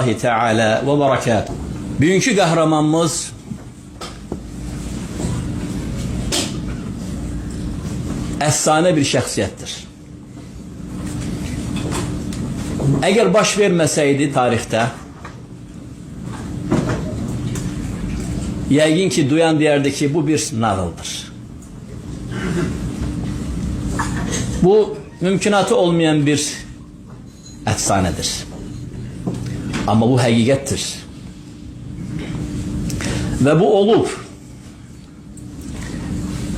Allah Teala ve berekatuhu. Bugünkü kahramanımız efsane bir şəxsiyyətdir. Eğer baş vermeseydi tarihte, yəqin ki duyan deyərdi ki bu bir nağıldır. Bu mümkünatı olmayan bir efsanedir. Ama bu həqiqətdir. Ve bu olub.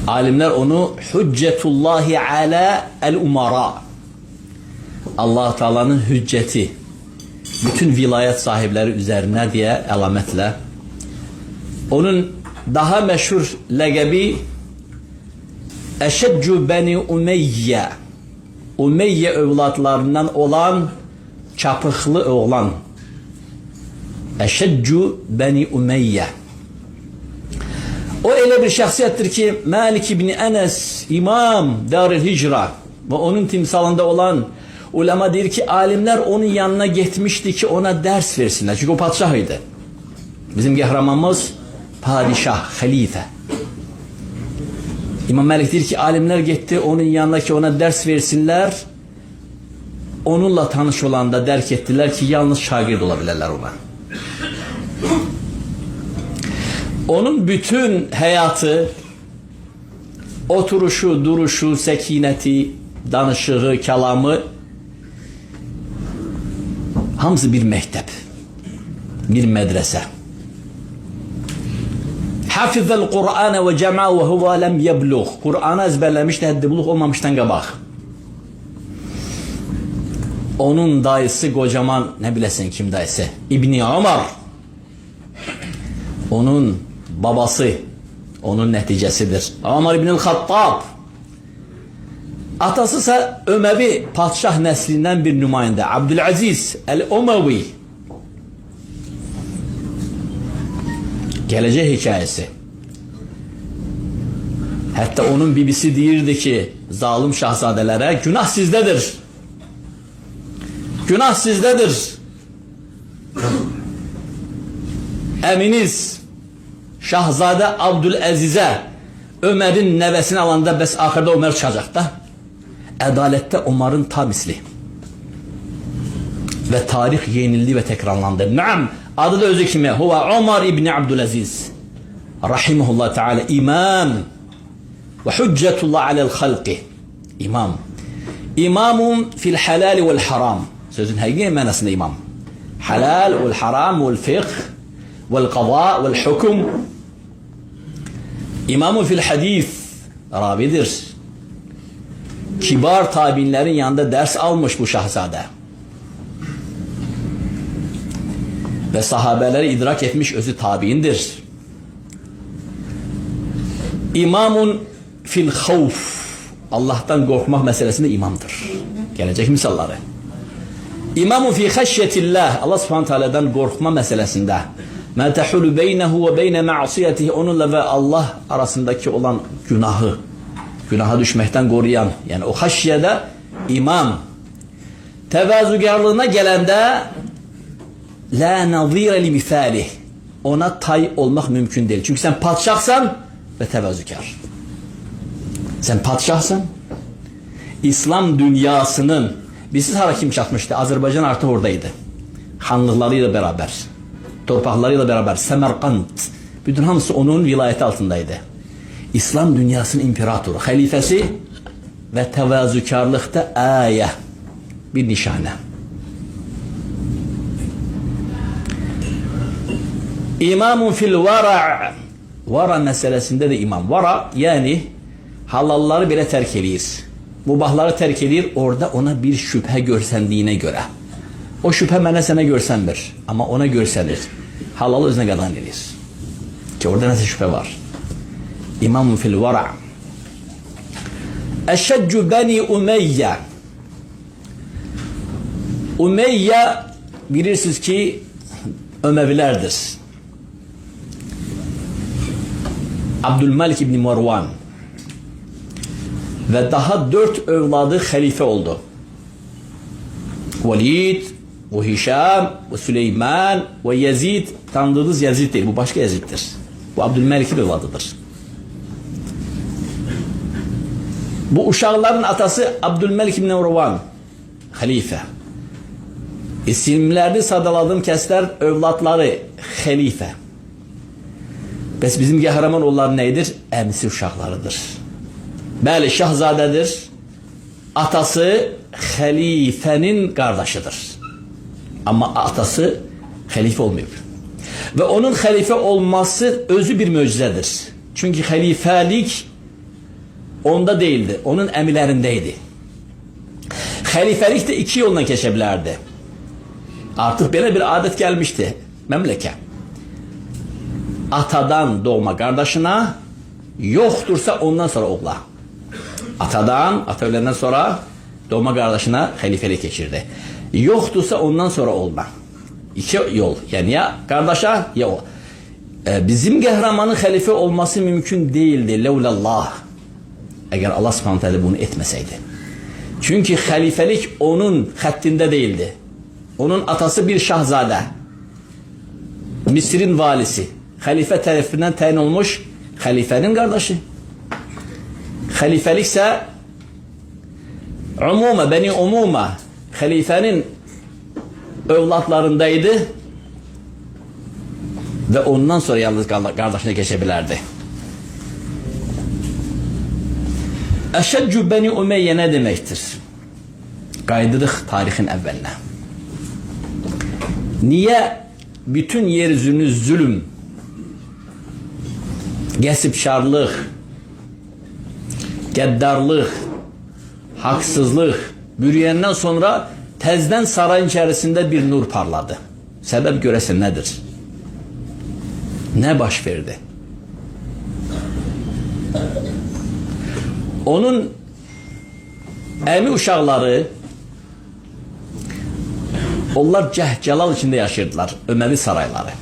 Alimler onu hüccetullahi ala el-umara, Allah Teala'nın hücceti bütün vilayet sahipleri üzerine diye alametle, onun daha meşhur legebi Eşedcu Beni Umeyye, Umeyye evlatlarından olan çapıklı oğlan. Eşedcu Beni Umeyye. O öyle bir şahsiyettir ki Malik İbni Enes, İmam Darül Hicra ve onun timsalında olan ulema der ki alimler onun yanına gitmişti ki ona ders versinler. Çünkü o padişahıydı. Bizim kahramanımız padişah, halife. İmam Malik der ki alimler gitti onun yanına ki ona ders versinler. Onunla tanış olanda derk ettiler ki yalnız şagird olabilirler ona. Onun bütün hayatı, oturuşu, duruşu, sekineti, danışığı, kelamı hamısı bir mektep, bir medrese. Hafizel Kur'an ve cema ve huve lem yeblugh. Kur'an'ı ezberlemişti, haddi buluğ olmamıştan qabaq. Onun dayısı kocaman, ne bilesin kim dayısı? İbni Ömer. Onun babası, onun neticesidir. Ömer İbnül Hattab. Atası ise Ömevi padişah neslinden bir nümayende. Abdülaziz el-Umevi. Geleceği hikayesi. Hatta onun bibisi deyirdi ki zalim şahzadelere günah sizdedir. Günah sizdedir. Eminiz Şahzade Abdülaziz'e Ömer'in nevesini alanda bes ahirde Ömer çıkacak da adalette Ömer'in ta misli. Ve tarih yenildi ve tekrarlandı. Naam, adı da özü kimi? Huve Ömer İbni Abdülaziz rahimahullah Teala, imam ve hüccetullah alel halqi. İmam. İmamun fil halal vel haram. Sözün hakiki manasında imam. Halal vel haram vel fiqh vel qada vel hukm. İmamun fil hadis. Ravidir. Kibar tabiinlerin yanında ders almış bu şahzade. Ve sahabeleri idrak etmiş, özü tabiindir. İmamun fil havf. Allah'tan korkmak meselesinde imamdır. Gelecek misalları. İmamun fi haşyetillah. Allah subhanahu teala'dan korkma meselesinde. Ma tahulu beynehu ve beyne ma'siyetihi. Onunla ve Allah arasındaki olan günahı, günaha düşmekten koruyan, yani o haşyede imam. Tevazukarlığına gelende la nazire li misalih. Ona tay olmak mümkün değil. Çünkü sen padişahsan ve tevazukar. Sen padişahsın. İslam dünyasının bizsiz hakim çatmıştı. Azerbaycan artık oradaydı. Hanlıklarıyla beraber, torpaklarıyla beraber, Semerkant, bütün hamısı onun vilayeti altındaydı. İslam dünyasının imparatoru, halifesi ve tevazukarlıkta ayet, bir nişane. İmamun fil vara'. Vara meselesinde de imam. Vara yani halalları bile terk ediyor. Mubahları terk ediyor. Orada ona bir şüphe görsendiğine göre. O şüphe menesene görsendir. Ama ona görsenir. Halalı özüne kadar ediyor. Ki orada nasıl şüphe var? İmamun fil vara'. Eşedcu Beni Umeyye. Umeyye bilirsiniz ki Ömevilerdir. Abdülmalik İbni Marwan ve daha 4 evladı halife oldu. Velid, Bu Hişam, bu Süleyman ve Yezid, tanıdığınız Yezid değil, bu başka Yezid'dir. Bu Abdülmelik'in evladıdır. Bu uşakların atası Abdülmelik ibn Marvan, halife. İsimlerini sadaladığım kesler evlatları halife. Bəs bizim qəhrəman onlar neydir? Əmsi uşaqlarıdır. Bəli, şahzadedir. Atası xəlifənin qardaşıdır. Amma atası xəlifə olmayıb. Və onun xəlifə olması özü bir möcüzədir. Çünki xəlifəlik onda değildi. Onun əmilərindəydi. Xəlifəlik də iki yolla keçə bilərdi. Artıq belə bir adət gəlmişdi məmləkə. Atadan doğma kardeşine, yoktursa ondan sonra oğla. Ata ölenden sonra doğma kardeşine halifelik geçirdi. Yoktursa ondan sonra oğla. İki yol. Yani ya kardeşe ya o. Bizim qəhrəmanın halife olması mümkün değildi. Levlallah. Eğer Allah subhanahu teala bunu etmeseydi. Çünkü halifelik onun hattinde değildi. Onun atası bir şahzade. Mısır'ın valisi. Halife tarafından tayin olmuş halifenin kardeşi. Halifelik ise umuma, beni umuma halifenin evlatlarındaydı ve ondan sonra yalnız kardeşine geçebilirdi. Eşeccu Beni Umeyye ne demektir? Kaydırıq tarihin evveline. Niye bütün yeryüzünü zulüm, qəsibkarlıq, qəddarlıq, haksızlık bürüyenden sonra tezden sarayın içerisinde bir nur parladı. Sebep görəsən nedir? Ne baş verdi? Onun əmi uşaqları onlar cəhcəlal içinde yaşayırdılar. Öməvi sarayları.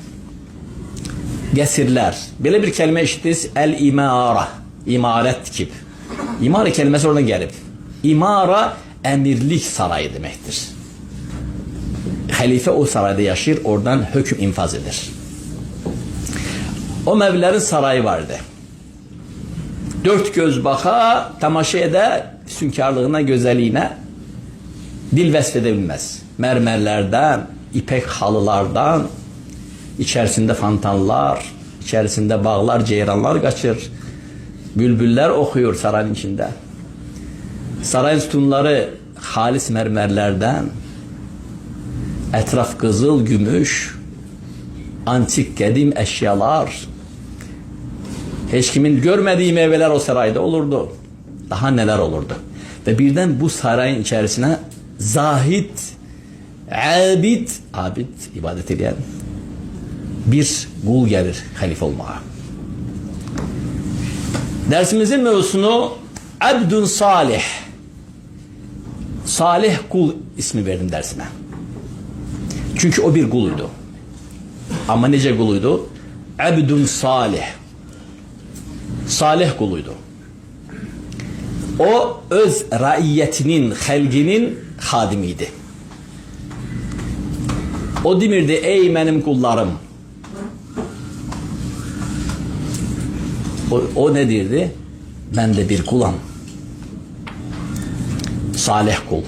Gəsirlər. Belə bir kəlmə eşitdiniz. El-imara. İmarət tikib. İmara kəlməsi oradan gəlib. İmara əmirlik sarayı deməkdir. Xəlifə o sarayda yaşayır, oradan hökm infaz edir. O məvlərin sarayı vardı. Dört göz baxa, tamaşa edə, sünkarlığına, gözəliyinə dil vəsf edə bilməz. Mərmərlərdən, ipək halılardan, içerisinde fontanlar, içerisinde bağlar, ceyranlar kaçır. Bülbüller okuyor sarayın içinde. Sarayın sütunları halis mermerlerden, etraf kızıl, gümüş, antik, kadim eşyalar. Hiç kimin görmediği meyveler o sarayda olurdu. Daha neler olurdu. Ve birden bu sarayın içerisine zahid, abid, ibadet eden bir kul gelir halife olmaya. Dersimizin mevzusunu Abdun Salih. Salih kul ismi verdim dersime. Çünkü o bir kuluydu. Ama nece kuluydu? Abdun Salih. Salih kuluydu. O öz raiyetinin, xəlqinin xadimiydi. O demirdi, ey benim kullarım. O ne derdi? Ben de bir kulam. Salih kul.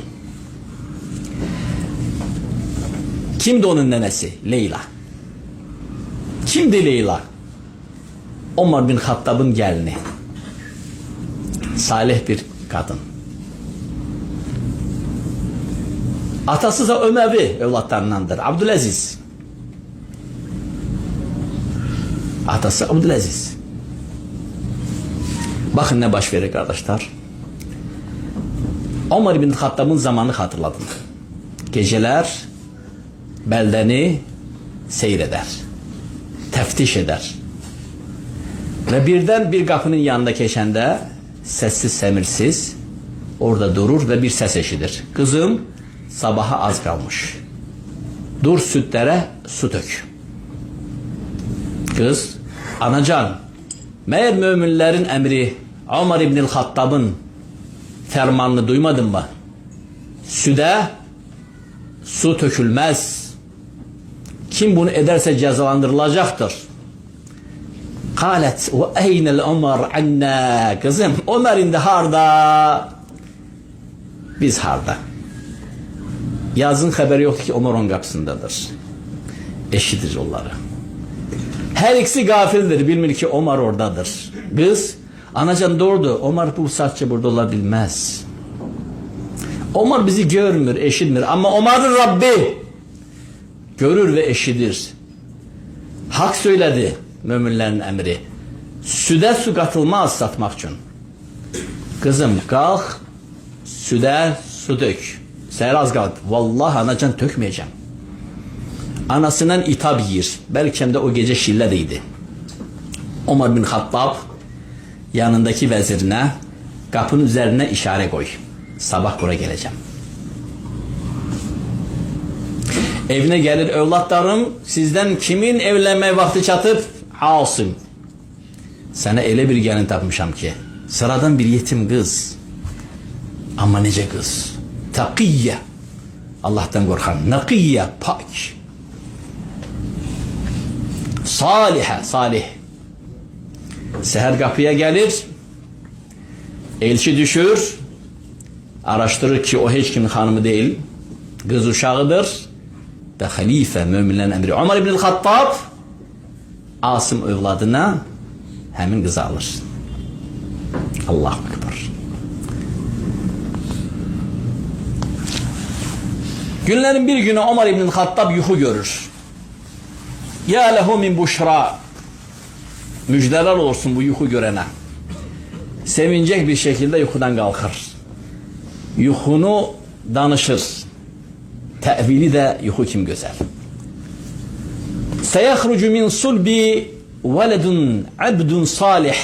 Kimdi onun nenesi? Leyla. Kimdi Leyla? Ömer bin Hattab'ın gelini. Salih bir kadın. Atası da Ömer'i evlatlarındandır. Abdülaziz. Atası Abdülaziz. Bakın ne baş verir kardeşler. Ömer bin Hattab'ın zamanını hatırladım. Geceler beldeni seyreder. Teftiş eder. Ve birden bir kapının yanında geçende sessiz semirsiz orada durur ve bir ses eşidir. Kızım sabaha az kalmış. Dur sütlere su dök. Kız, anacan, meğer müminlerin emri Ömer İbnül Hattab'ın fermanını duymadın mı? Süde Su tökülmez. Kim bunu ederse cezalandırılacaktır. Kalet ve eynel Ömer anna. Kızım Ömer'in de harda. Biz harda. Yazın haberi yoktu ki Ömer onun kapısındadır. Eşidir onları. Her ikisi gafildir. Bilmir ki Ömer oradadır. Kız anacan doğru. Ömer bu saatçe burada olabilmez. Ömer bizi görmür, eşitmir. Ama Ömer'in Rabbi görür ve eşidir. Hak söyledi müminlerin emri. Süde su katılmaz satmak için. Kızım kalk süde su dök. Seher az kaldı. Vallahi anacan tökmeyeceğim. Anasından itap yiyir. Belki hem de o gece şilledeydi. Ömer bin Hattab yanındaki vezirine kapının üzerine işare koy. Sabah buraya geleceğim. Evine gelir evlatlarım sizden kimin evlenme vakti çatıp Asım. Sana öyle bir gelin tapmışam ki sıradan bir yetim kız. Ama nece kız. Takiyye. Allah'tan korkan. Nakiyye. Pak. Salihe. Salih. Seher kapıya gelir. Elçi düşür. Araştırır ki o hiç kimin hanımı değil. Kız uşağıdır. Ve halife müminlerin emri. Ömer ibn-i Hattab Asım evladına hemen kızı alır. Allahu Ekber. Günlerin bir günü Ömer ibn-i Hattab yuhu görür. Ya lehu min buşra. Müjdeler olsun bu yuhu görene. Sevinecek bir şekilde yuhudan kalkar. Yuhunu danışır. Tevili de yuhu kim güzel. Seyahrucu min sulbi veledun abdun salih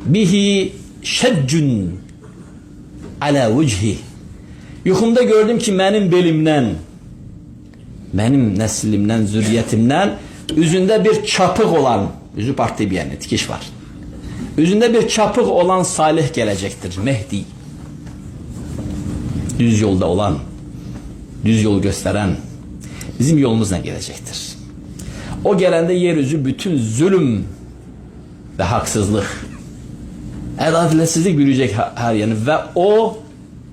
bihi şeccun ala vecihi. Yuhumda gördüm ki benim belimden, benim neslimden, zürriyetimden üzünde bir çapık olan, yüzü parti bir yani dikiş var. Üzünde bir çapık olan Salih gelecektir. Mehdi. Düz yolda olan, düz yol gösteren bizim yolumuzdan gelecektir. O gelende yeryüzü bütün zulüm ve haksızlık, adaletsizlik büyüyecek her yanı ve o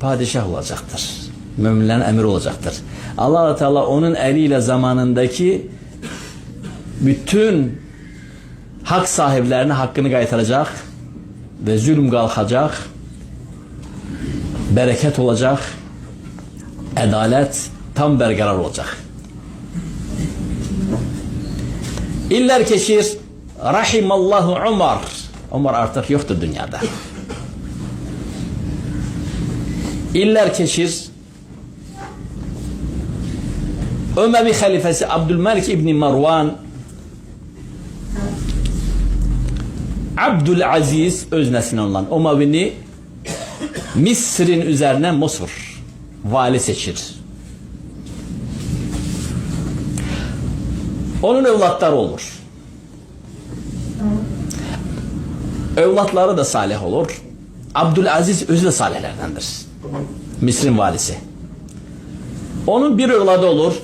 padişah olacaktır. Müminlerin emri olacaktır. Allah Teala onun eliyle zamanındaki bütün hak sahiplerine hakkını kaytaracak ve zulüm kalkacak, bereket olacak, adalet tam berqərar olacak. İller geçir, rahimallahu Ömer. Ömer artık yoktur dünyada. İller geçir, Ömevi halifesi Abdülmelik İbni Marwan Abdülaziz öznesine olan Ömevini Mısır'ın üzerine Mısır vali seçir. Onun evlatları olur. Evlatları da salih olur. Abdülaziz özü de salihlerdendir. Mısır'ın valisi. Onun bir evladı olur.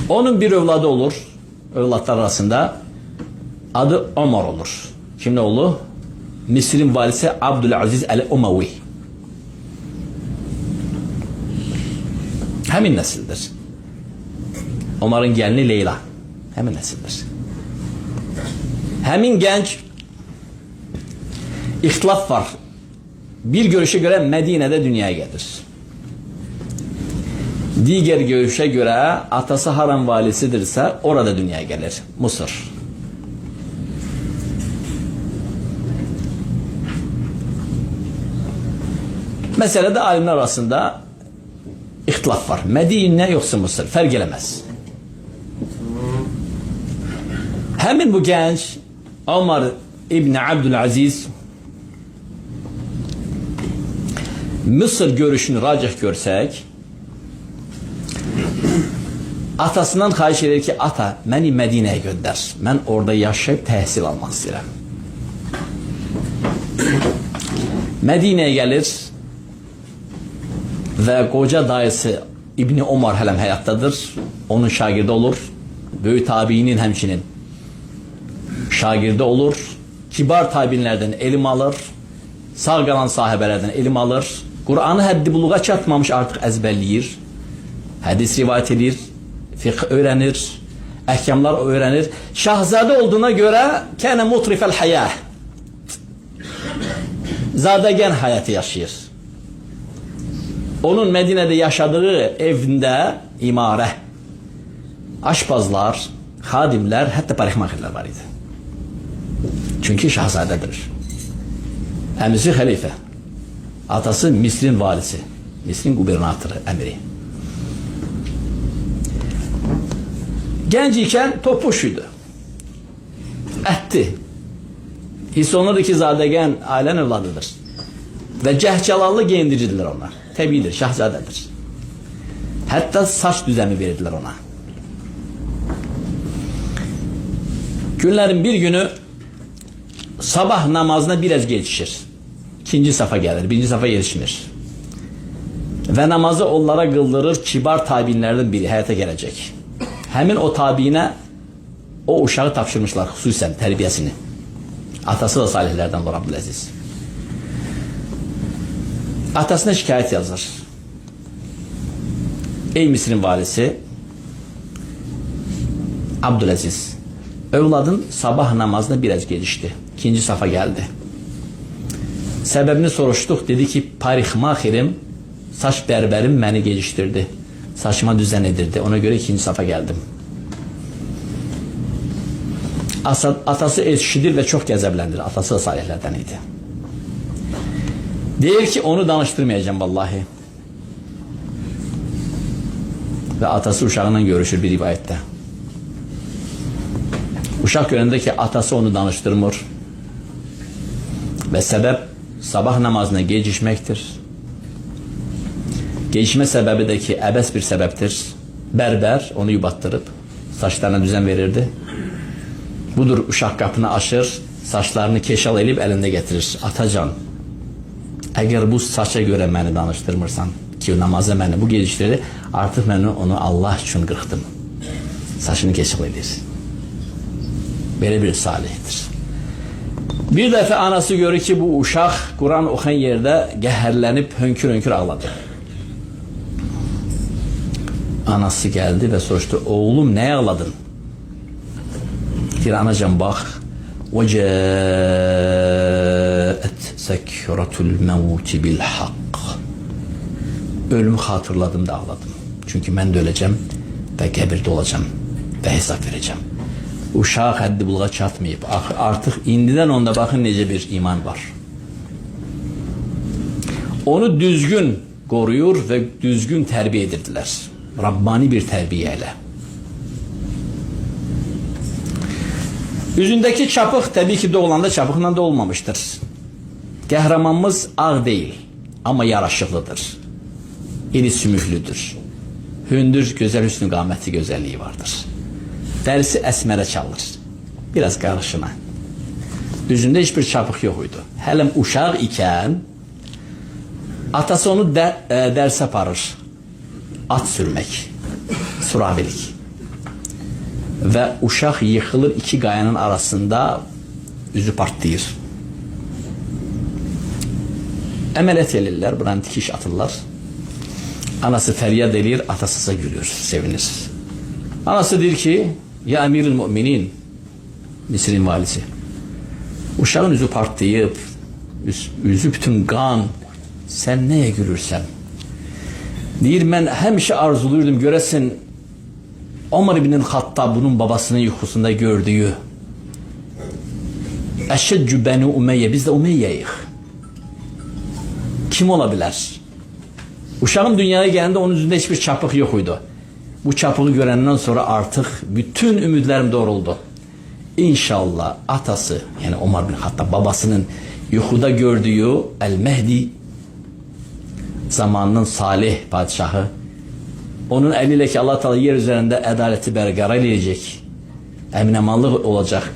Onun bir evladı olur. Evlatlar arasında adı Ömer olur. Kim ne oğlu? Mısır'ın valisi Abdülaziz el-Umavi. Hemin nesildir. Ömer'in gelini Leyla. Hemin nesildir. Hemin genç ihtilaf var. Bir görüşe göre Medine'de dünyaya gelir. Diğer görüşe göre atası Haram valisidirse orada dünyaya gelir. Mısır. Meselede alimler arasında ihtilaf var. Medine yoksa Mısır. Fark edemez. Hemen bu genç Ömer İbni Abdülaziz Mısır görüşünü racih görsek Atasından xahiş edir ki, ata, məni Mədinəyə göndər. Mən orada yaşayıb təhsil almaq istəyirəm. Mədinəyə gəlir və qoca dayısı İbni Omar hələm həyatdadır. Onun şagirdi olur. Böyük tabiinin həmçinin şagirdi olur. Kibar tabinlərdən elm alır. Sağ qalan sahibələrdən elm alır. Qur'anı həddi buluğa çatmamış artıq əzbərləyir. Hədis rivayət edir. Fiqh öğrenir, əhkamlar öğrenir. Şahzadə olduğuna görə kənə mutrifəl həyah, zadəgən həyatı yaşayır. Onun Mədinədə yaşadığı evində imarə, aşpazlar, xadimlər, hətta parixmaxirlər var idi. Çünki şahzadədir. Əmisi xəlifə, atası Misrin valisi, Misrin qubernatoru, əmiri. Gənc ikən topuş idi. Ətdi. Hiss olunurdu ki, zadəgən ailən evladıdır. Və cəhcəlallı geyindiricidirlər ona. Təbiidir, şahzadədir. Hətta saç düzəmi verirdilər ona. Günlərin bir günü sabah namazına biraz gecişir. İkinci safa gəlir, birinci safa yetişmir. Və namazı onlara qıldırır kibar tabinlərdən biri həyata gələcək. Həmin o tabiyinə o uşağı tapşırmışlar xüsusən tərbiyəsini. Atası da salihlərdən olur Abdüləziz. Atasına şikayət yazır. Ey Misrin valisi Abdüləziz, övladın sabah namazına biraz gecişdi. İkinci safa gəldi. Səbəbini soruşduq, dedi ki, parixmaxirim, saç bərbərim məni gecişdirdi. Saçıma düzen edirdi. Ona göre ikinci safa geldim. Atası eşidir ve çok qəzəbləndir. Atası da salihlərdən idi. Deyir ki, onu danıştırmayacağım vallahi. Ve atası uşağıyla görüşür bir rivayette. Uşaq görəndə ki, atası onu danıştırmır. Ve sebep sabah namazına gecişmektir. Gecişmə səbəbi də ki, əbəs bir səbəbdir. Bərber onu yubatdırıb, saçlarına düzen verirdi. Budur, uşaq qapını açır, saçlarını keşal elib əlində getirir. Atacan, əgər bu saça görə məni danışdırmırsan ki, namaza məni bu gecişdirdi, artıq mən onu Allah üçün qırxdım. Saçını keşal edir. Belə bir salihdir. Bir dəfə anası görür ki, bu uşaq Quran oxuyan yerdə qəhərlənib hönkür-hönkür ağladı. Anası geldi ve soruştu, oğlum ne ağladın? Bir anacan bak, وَجَاءَتْ سَكْرَةُ الْمَوْتِ بِالْحَقِّ. Ölümü hatırladım da ağladım. Çünkü ben de öleceğim ve qəbirdə olacağım ve hesap vereceğim. Uşaq həddi buluğa çatmayıb. Artıq indidən onda bakın necə bir iman var. Onu düzgün koruyur ve düzgün terbiye edirdiler. Rabbani bir terbiyeyle. Yüzündeki çapıq tabii ki doğulanda çapıqla da olmamıştır. Qəhrəmanımız ağ değil ama yaraşıqlıdır. İri sümüklüdür. Hündür, güzel hüsnü qaməti gözəlliyi vardır. Dərisi əsmərə çalır. Biraz qarışına. Yüzündə hiçbir çapıq yok idi. Hələm uşaq ikən atası onu dərsə aparır. At sürmek, suravilik. Ve uşaq yıkılır iki qayanın arasında, üzü partlayır. Əməliyyat elirlər, buranı dikiş atırlar. Anası fəryad edir, atası gülür, sevinir. Anası deyir ki, ya emiril müminin, Misrin valisi, uşağın üzü partlayıb, üzü bütün qan, sen neye gülürsən? Deyir, mən həmişə arzuluyordum, görəsin Ömer ibn Xattab bunun babasının yuxusunda gördüyü Əşəccü Bəni Umeyyə, biz də Umeyyəyik. Kim ola bilər? Uşağım dünyaya gələndə onun üzündə hiçbir çapıq yok idi. Bu çapığı görəndən sonra artıq bütün ümidlərim doğruldu. İnşallah atası, yani Ömer bin Xattab babasının yuxuda gördüyü El-Mehdi zamanının salih padişahı onun eliyle ki Allah Teala yer üzerinde adaleti berqərar edecek. Emin-emanlıq olacak.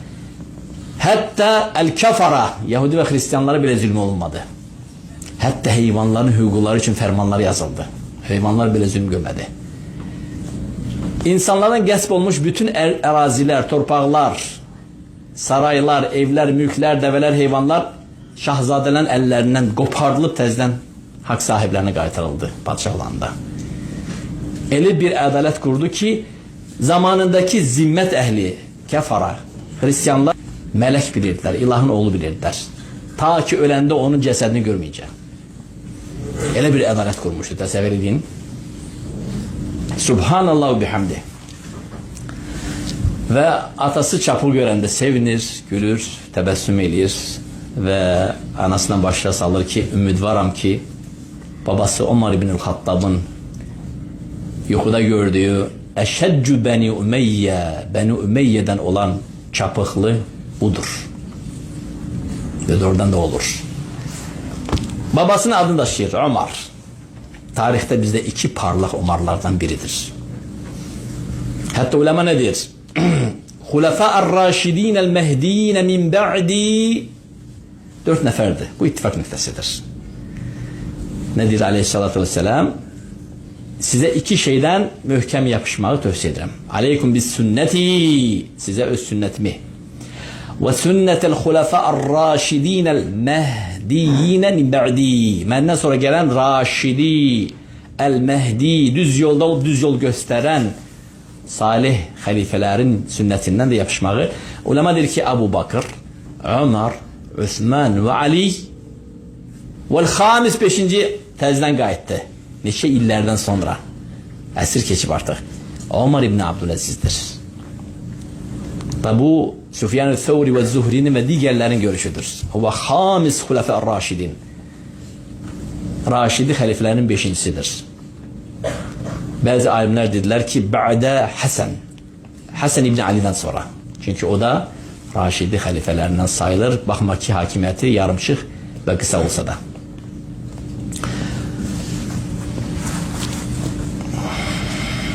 Hatta el-kafara, Yahudi ve Hristiyanlara bile zulüm olmadı. Hatta hayvanların hüquqları için fermanlar yazıldı. Hayvanlar bile zulüm görmedi. İnsanlardan qəsb olmuş bütün ərazilər, torpaqlar, saraylar, evlər, mülklər, dəvələr, heyvanlar şahzadələrin əllərindən qoparılıb təzdən haqq sahiblərinə qaytarıldı padşahlığında. Elə bir ədalət qurdu ki, zamanındakı zimmət əhli, kəfara, Hristiyanlar mələk bilirdilər, ilahın oğlu bilirdilər. Ta ki öləndə onun cəsədini görməyəcək. Elə bir ədalət qurmuşdu, təsəvvür edin. Subhanallah ve bihamdi. Ve atası çapul görəndə sevinir, gülür, təbəssüm eləyir ve anasına başa salır ki, ümidvaram ki, babası Ömer ibn Xattab'ın yuxuda gördüğü Eşeccü Beni Ümeyye, Beni Ümeyye'den olan çapıklı budur. Ve oradan da olur. Babasının adını taşıyır, Ömer. Tarihte bizde iki parlak Ömerlardan biridir. Hatta ulema nedir? Hulefa'ar raşidin el mehdiyin min ba'di 4 neferdi. Bu ittifak nüktesidir. Nedir aleyhissalatü vesselam? Size iki şeyden mühkem yapışmayı tövsiye ederim. Aleykum bis sünneti, size öz sünnetimi. Ve sünnetel hulefa'ar raşidin el mehdiyine min ba'di. Benden sonra gelen raşidi, el mehdi, düz yolda olup düz yol gösteren salih halifelerin sünnetinden de yapışmağı. Ulema der ki Ebu Bakır, Ömer, Osman ve Ali vel hamis 5. tezden qayıtdı. Neçə illərdən sonra əsir keçib artıq. Ömer ibn Abdülaziz'dir. Da bu Süfyan-ı Thawri ve Zuhri'nin ve diğerlerin görüşüdür. O ve hamis hulefâ raşidin. Raşidi halifelerin 5.'sidir. Bazı alimler dediler ki ba'da Hasan. Hasan ibn Ali'den sonra. Çünkü o da Raşidi halifelerinden sayılır. Bakma ki hakimiyeti yarımçıq ve kısa olsa da.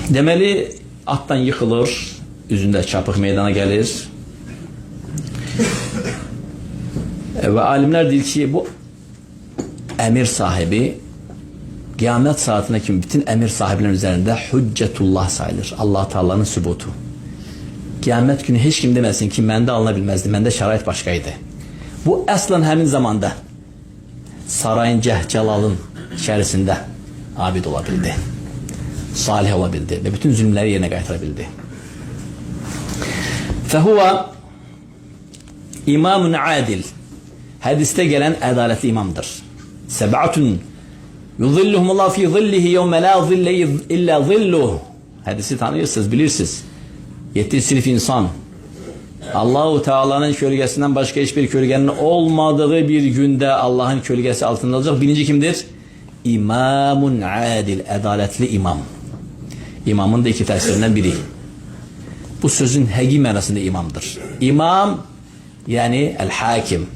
Deməli, atdan yıxılır, üzündə çapıq meydana gəlir. Ve alimler deyir ki, bu emir sahibi kıyamet saatine kimi bütün emir sahibinin üzerinde hüccetullah sayılır. Allah Teala'nın sübutu. Kıyamet günü hiç kim demesin ki məndə alına bilmezdi, məndə şərait başqaydı. Bu aslan həmin zamanda sarayın cəhcəlalın içerisinde abid olabildi. Salih olabildi ve bütün zulümleri yerine qaytırabildi. Fehuva imamun adil. Hadiste gelen adaletli imamdır. Seb'atun yuzilluhumullah fi zillihi yevme la zille illa zilluh. Hadisi tanıyorsunuz, bilirsiniz. 7 sınıf insan Allah-u Teala'nın kölgesinden başka hiçbir kölgenin olmadığı bir günde Allah'ın kölgesi altında olacak. Birinci kimdir? İmamun adil, adaletli imam. İmamın da iki tefsirinden biri. Bu sözün həqiqi mənasında imamdır. İmam yani el-hakim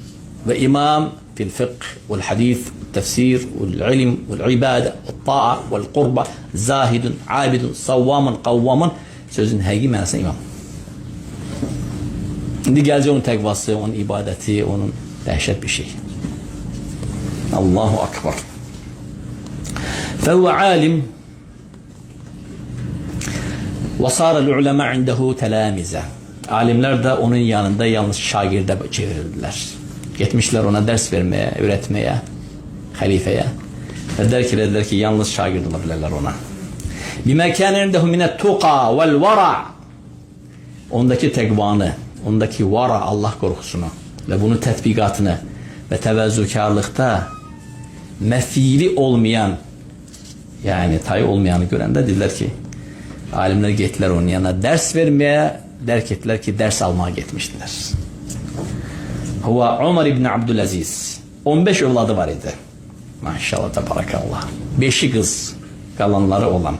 ve imam fil fiqh vel hadis tefsir vel ilim vel ibade vel ta'a vel qurba zahidun abidun savvamun kavvamun sözün həqiqi mənasında imam. İndi gələcək onun təqvası, onun ibadeti, onun dəhşət bir şey. Allahu akbar. Fehuve alim وَصَارَ الْعُلَمَا عِنْدَهُ تَلَامِزَ. Alimler de onun yanında yalnız şagirde çevirirdiler. Gitmişler ona ders vermeye, öğretmeye, halifeye. Dediler ki yalnız şagird olabilirler ona. بِمَا كَانَ عِنْدَهُ مِنَ التُّقَى وَالْوَرَعِ. Ondaki tekvanı, ondaki vara, Allah korkusunu ve bunun tetbikatını ve tevezzükarlıkta mefili olmayan, yani tay olmayanı gören de dediler ki alimler gittiler onun yanına ders vermeye, derk ettiler ki ders almaya gitmiştiler. Huwa Ömer ibn Abdülaziz. 15 evladı var idi. Maşallah tabarakallah. 5'i kız, kalanları olan.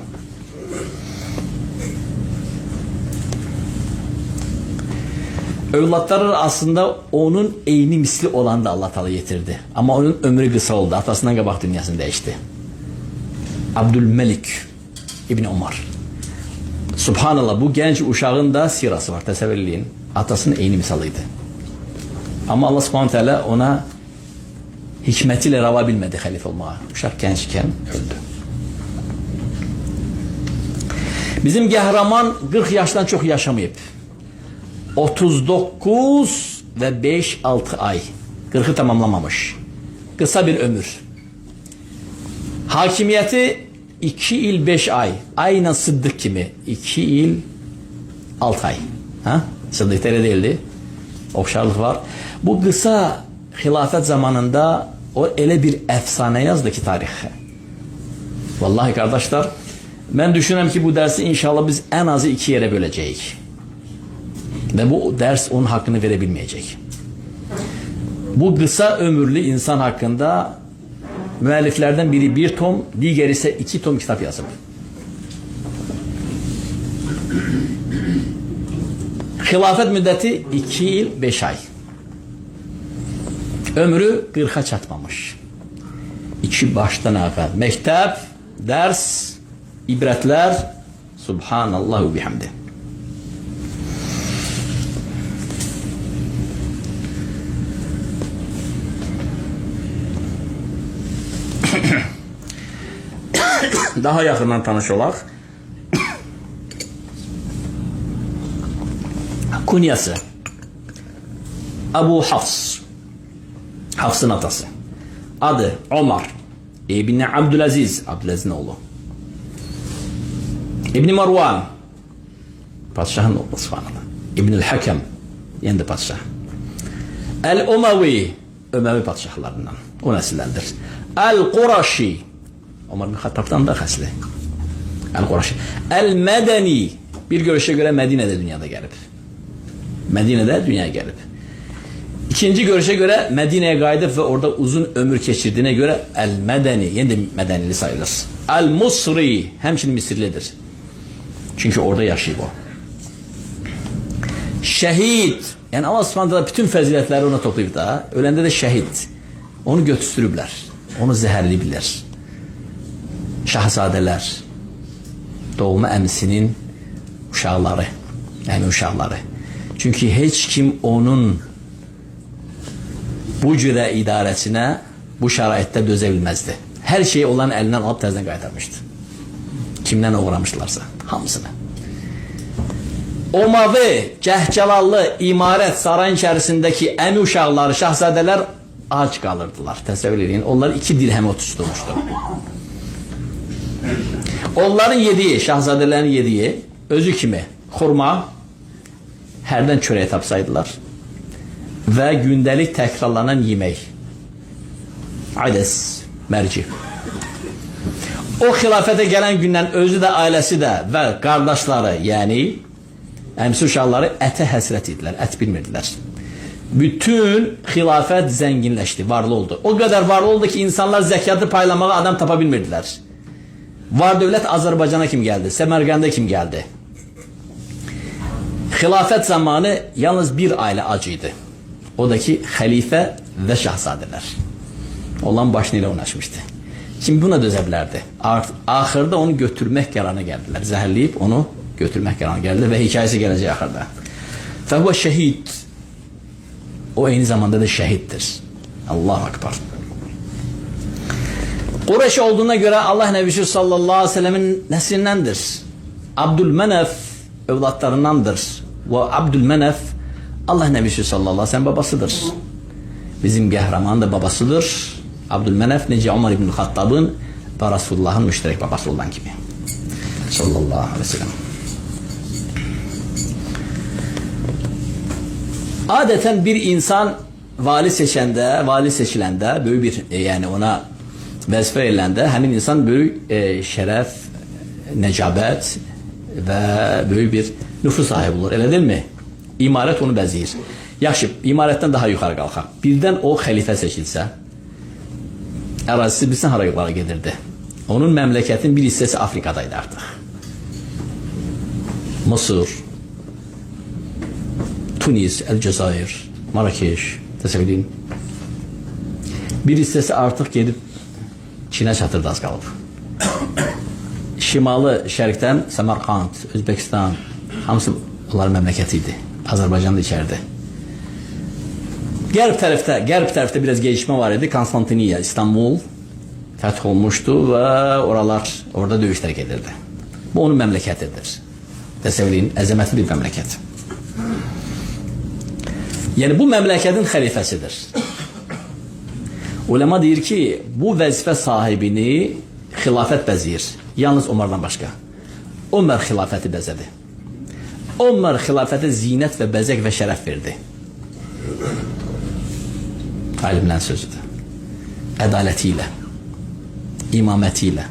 Evlatları aslında onun eyni misli olan da Allah Teala getirdi. Ama onun ömrü kısa oldu. Atasından kabak dünyasını değişti. Abdülmelik İbn Umar. Subhanallah, bu genç uşağın da sirası var, təsəvvür eləyin. Atasının eyni misalıydı. Ama Allah subhanahu teala ona hikmetiyle rava bilmedi halife olmaya. Uşak gençken öldü. Bizim qəhrəman 40 yaşdan çox yaşamayıb. 39 ve 5-6 ay. 40'ı tamamlamamış. Kısa bir ömür. Hakimiyeti 2 il 5 ay. Aynen Sıddık kimi. 2 il 6 ay. Ha? Sıddık öyle değildi. Okşarlık var. Bu kısa hilafet zamanında o elə bir efsane yazdı ki tarihe. Vallahi kardeşler, ben düşünürüm ki bu dersi inşallah biz en azı 2 yere böleceğiz. Ve bu ders onun hakkını verebilmeyecek. Bu kısa ömürlü insan hakkında müelliflerden biri 1 tom, diğeri ise 2 tom kitap yazıp. Hilafet müddeti 2 yıl 5 ay. Ömrü 40'a çatmamış. İki baştan ayağa. Mektep, ders, ibretler. Subhanallahu bihamdi. Daha yakından tanış olaq. Kunyası Abu Hafs, Hafs'ın atası. Adı Ömer İbni Abdülaziz, Abdülaziz'in oğlu. İbni Marwan, padişahın oğlu subhanallah. İbnül Hakem, yeni de padişah. El-Umavi, Ömevi padişahlarından, o nesillendir. El-Quraşi, Ömer bin Hattab'dan da xəsli. El-Quraşi. El-Medeni, bir görüşe göre Medine'de dünyada gelip. Medine'de dünyaya gelip. İkinci görüşe göre Medine'ye qayıdıb ve orada uzun ömür geçirdiğine göre El-Medeni, yeni de Medenili sayılır. El-Musri, hemşin Misirlidir. Çünkü orada yaşayıb o. Şehit, yani Allah subhanahu bütün faziletleri ona toplayıb da, öləndə de şehit. Onu götüstürüblər, onu zəhərliyiblər. Şahzadeler, doğma əmsinin uşaqları, əmi uşaqları. Çünkü hiç kim onun bu cürə idarəsinə bu şəraitdə dözə bilməzdi. Hər şeyi olan əlindən alıb təzdən qaytarmışdı. Kimdən uğramışlarsa, hamısını. Omavi, cəhcəlallı, imarət, sarayın içərisindəki əmi uşaqları, şahzadeler ac qalırdılar. Təsəvvür edin, onlar 2 dirhəmə tutuşmuşdu. Onların yediği, şahzadelerin yediği, özü kimi xurma, hərdən çörək tapsaydılar və gündəlik təkrarlanan yemək, ades, mərci. O xilafətə gələn gündən özü də, ailəsi də və qardaşları, yəni əmsi uşaqları ətə həsrət idilər, ət bilmirdilər. Bütün xilafət zənginləşdi, varlı oldu. O qədər varlı oldu ki, insanlar zəkatı paylamağa adam tapa bilmirdilər. Var dövlət Azərbaycana kim gəldi? Səmərqəndə kim gəldi? Xilafət zamanı yalnız bir ailə acıydı. O da ki xəlifə və şahzadelər. Olan başını ilə uğraşmışdı. Şimdi buna dözə bilərdi. Axırda onu götürmək qərarına gəldilər. Zəhərləyib onu götürmək qərarına gəldi və hikayəsi gələcək axırda. Fəhvə şəhid. O eyni zamanda da şəhiddir. Allahu Akbar. Qureyş olduğuna göre Allah Nebisi sallallahu aleyhi ve sellemin neslindəndir. Abdülmenef evlatlarındandır. Ve Abdülmenef Allah Nebisi sallallahu aleyhi ve sellem babasıdır. Bizim qəhrəmanın da babasıdır. Abdülmenef necə Ömer ibn Xattab'ın ve Resulullah'ın müşterek babası olan gibi. Sallallahu aleyhi ve sellem. Adeten bir insan vali seçiləndə böyük bir yani ona vəzifə ediləndə həmin insan böyük şərəf, nəcabət və böyük bir nüfus sahibi olur. Elə deyilmi? İmarət onu bəzəyir. Yaxşı, imarətdən daha yuxarı qalxaq. Birdən o xəlifə seçilsə, ərazisi bilsən hara gedirdi. Onun məmləkətin bir hissəsi Afrikadaydı artıq. Mısır, Tunis, El-Cəzair, Marakeş, təsəvvür edin. Bir hissəsi artıq gedib Çinə çatırdı, az qalıb. Şimalı şərqdən Səmərqand, Özbekistan, hamısı onların məmləkəti idi. Azərbaycan da içəride. Qərb tərəfdə biraz gelişme var idi. Konstantiniya, İstanbul fəth olmuşdu və orada döyüşlər gedirdi. Bu onun məmləkətidir. Təsəvvürləyin, əzəmətli bir məmləkət. Yəni bu məmləkətin xəlifəsidir. Ulema deyir ki, bu vəzifə sahibini xilafət bəzəyir. Yalnız Ömərdən başqa. Ömər xilafəti bəzədi. Ömər xilafətə zinət və bəzək və şərəf verdi. Alimlərin sözüdür. Ədaləti ilə, imaməti ilə,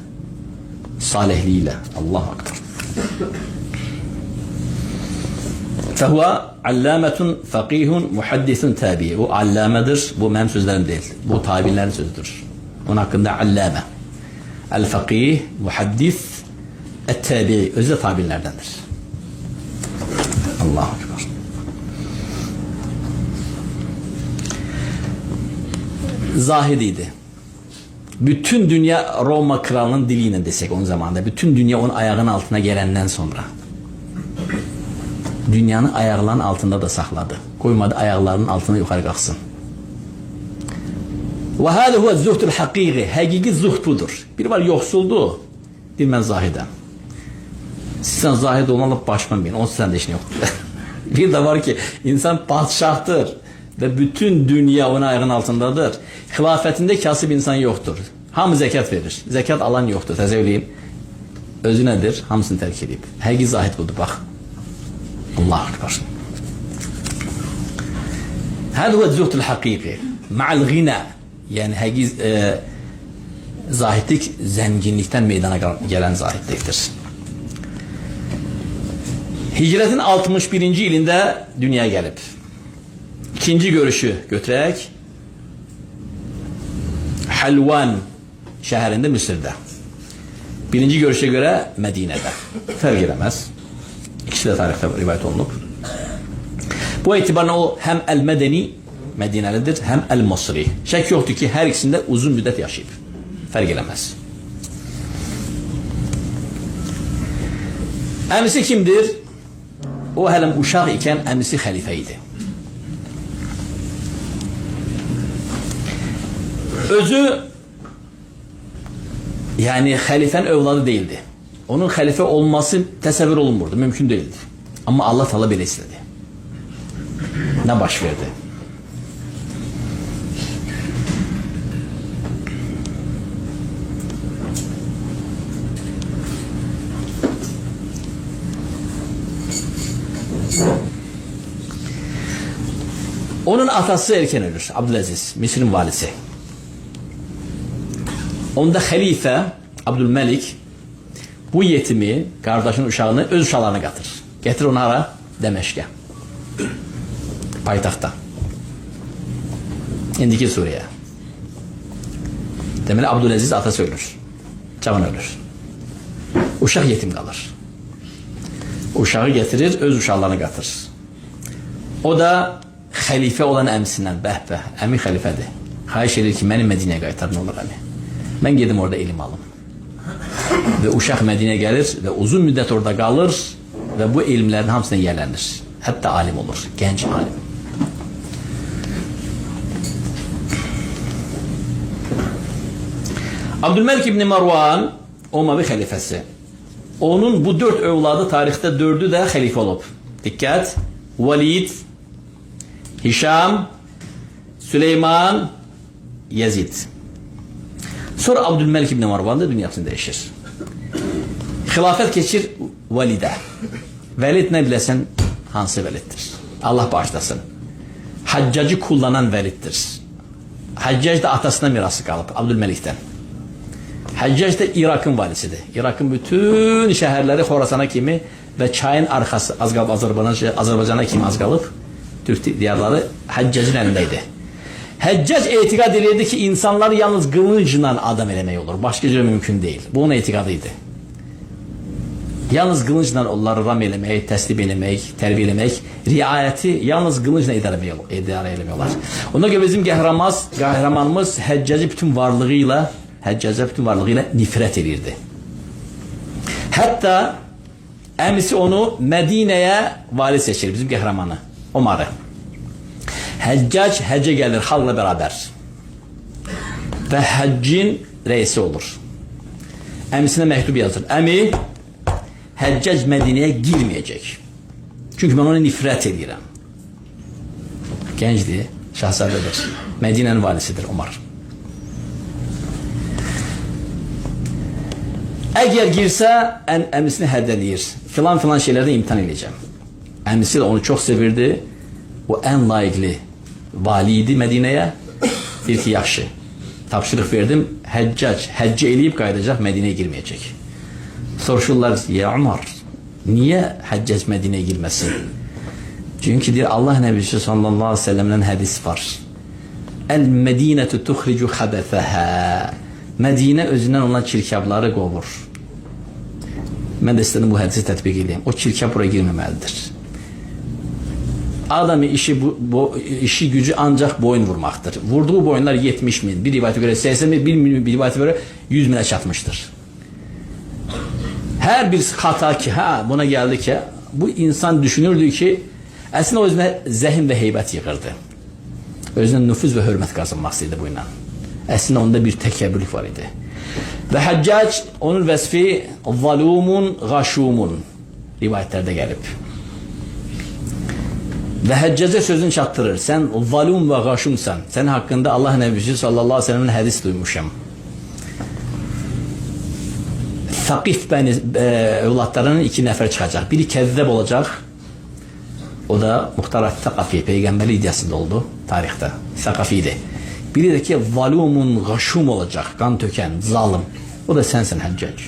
salihliyi ilə. Allahu akbar. Fəhvə allamətun fəqihun muhaddisun tabi. O allamədir. Bu mənim sözlərim deyil. Bu tabinlərin sözüdür. Onun haqqında allamə. El-fəqih, muhaddis, et-tabi. Özü də tabinlərdəndir. Allahu akbar. Zahid idi. Bütün dünya Roma kralının diliyle desek onun zamanında. Bütün dünya onun ayağının altına gelenden sonra. Dünyanın ayaklarının altında da sakladı. Koymadı ayaklarının altına yukarı kalksın. Ve hâdâ huve zuhdul hakîki. Hakiki zuhd budur. Bir var yoksuldu. Bir ben zahidem. Sen zahid olmalı başman benim. Onun sende işin yoktur. Bir de var ki insan padişahtır. Ve bütün dünya onun ayağının altındadır. Hilafetinde kasıb insan yoktur. Hamı zekat verir. Zekat alan yoktur. Təzəvvürləyin. Özü nedir? Hamısını terk edip. Həqiqi zahid budur. Bak. Allahu akbar. Hâdâ huve zuhdul hakîki. Ma'al ghina. Yani həqiqi zahidlik zenginlikten meydana gelen zahidliktir. Hicretin 61. ilində dünyaya gelip. İkinci görüşü götürək. Halvan şəhərində Mısır'da. Birinci görüşe göre Medine'de. Fərq eləməz. İkisi de tarixte rivayet olunub. Bu etibarla o hem el-Medeni Medinelidir hem el-Mısri. Şək yoxdur ki her ikisinde uzun müddət yaşayıb. Fərq eləməz. Əmisi kimdir? O hələm uşaq ikən əmisi xəlifə idi. Özü yani xəlifənin övladı değildi. Onun xəlifə olması təsəvvür olunmurdu, mümkün değildi. Ama Allah Teala belə istedi. Ne baş verdi? Onun atası erken ölür. Abdülaziz, Mısır'ın valisi. Onda xəlifə Abdülmelik bu yetimi, kardeşinin uşağını öz uşaqlarına qatır. Getir onu hara? Dəməşqə. Paytaxtda. İndiki Suriye. Deməli Abdülaziz atası ölür. Cavan ölür. Uşaq yetim qalır. Uşağı getirir, öz uşaqlarına qatır. O da xəlifə olan əmisindən, bəh, əmi xəlifədir. Xahiş edir ki, məni Mədinəyə qaytar, nə olur əmi? Mən gedim orada ilim alım. Ve uşaq Mədinəyə gəlir ve uzun müddət orada qalır ve bu ilimlərin hamısına yiyələnir. Hətta alim olur, gənc alim. Abdülmelik İbni Marwan, Umavi xəlifəsi. Onun bu 4 övladı tarixdə 4'ü də xəlifə olub. Diqqət, Valid, Hişam, Süleyman, Yazid. Sonra Abdülmelik İbni Marwan da dünyasını değişir. Xilafət keçir Validə. Velid ne biləsən hansı Veliddir? Allah bağışlasın. Haccacı kullanan Veliddir. Haccac da atasına mirası qalıb Abdülmelik'ten. Haccac da Irak'ın valisidir. Irak'ın bütün şəhərləri Xorasana kimi ve çayın arkası az qalıb Azərbaycana kimi az qalıb Türk diyarları Haccacın əlindəydi. Həccac etiqad edirdi ki insanlar yalnız qılıncla adam eləmək olur. Başqa cür mümkün değil. Bu onun etiqadıydı. Yalnız qılıncla onları ram eləmək, təslim eləmək, tərbiyə eləmək, riayəti yalnız qılıncla idarə eləmək. Ona görə bizim qəhrəmanımız Həccacı bütün varlığıyla nifrət edirdi. Hatta əmisi onu Medine'ye vali seçir, bizim qəhrəmanı Omar'ı. Həccac həcce gelir halkla beraber ve həccin reisi olur. Əmisine mektup yazır. Əmi, Həccac Medine'ye girmeyecek. Çünkü ben ona nifret edirəm. Gəncdir, şahzadədir. Medine'nin valisidir Omar. Eğer girse əmisini həddəliyir. Filan filan şeylerden imtihan edeceğim. Əmisi de onu çok sevirdi. O en layıklı valiydi Medine'ye. Bir ki yaxşı. Tapşırıq verdim. Həccac həcci eləyib qayıdacaq, Medine'ye girmeyecek. Soruşurlar, ya Umar, niye Həccac Medine'ye girməsin? Çünkü diyor Allah Nebisi sallallahu aleyhi ve sellem'den hadis var. El Medinetu tuhricu habetheha. Medine özünden olan çirkabları qovur. Ben de istedim bu hadisi tətbiq edeyim. O çirkab buraya girməməlidir. Adamın işi gücü ancak boyun vurmaktır. Vurduğu boyunlar 70 bin. Bir rivayete göre 80 bin, bir rivayete göre 100 bine çatmıştır. Her bir hata ki buna geldi ki bu insan düşünürdü ki aslında özüne zəhin ve heybət yığırdı. Özüne nüfuz ve hürmet kazanmak istedi bu inan. Aslında onda bir tekebbürlük var idi. Ve Həccac onun vəsfi zalumun, gaşumun rivayetlerde gelip. Ve Həccac'a sözünü çatdırır. Sen zalum ve gaşumsan. Senin hakkında Allah Nebisi sallallahu aleyhi ve sellem'in hadis duymuşum. Sakif evlatlarının 2 nefer çıkacak. Biri kezzeb olacak. O da Muhtar Sakafi, peygamber iddiasında oldu tarihte. Sakafiydi. Biri de ki zalumun gaşum olacak. Kan töken, zalim. O da sensin Həccac.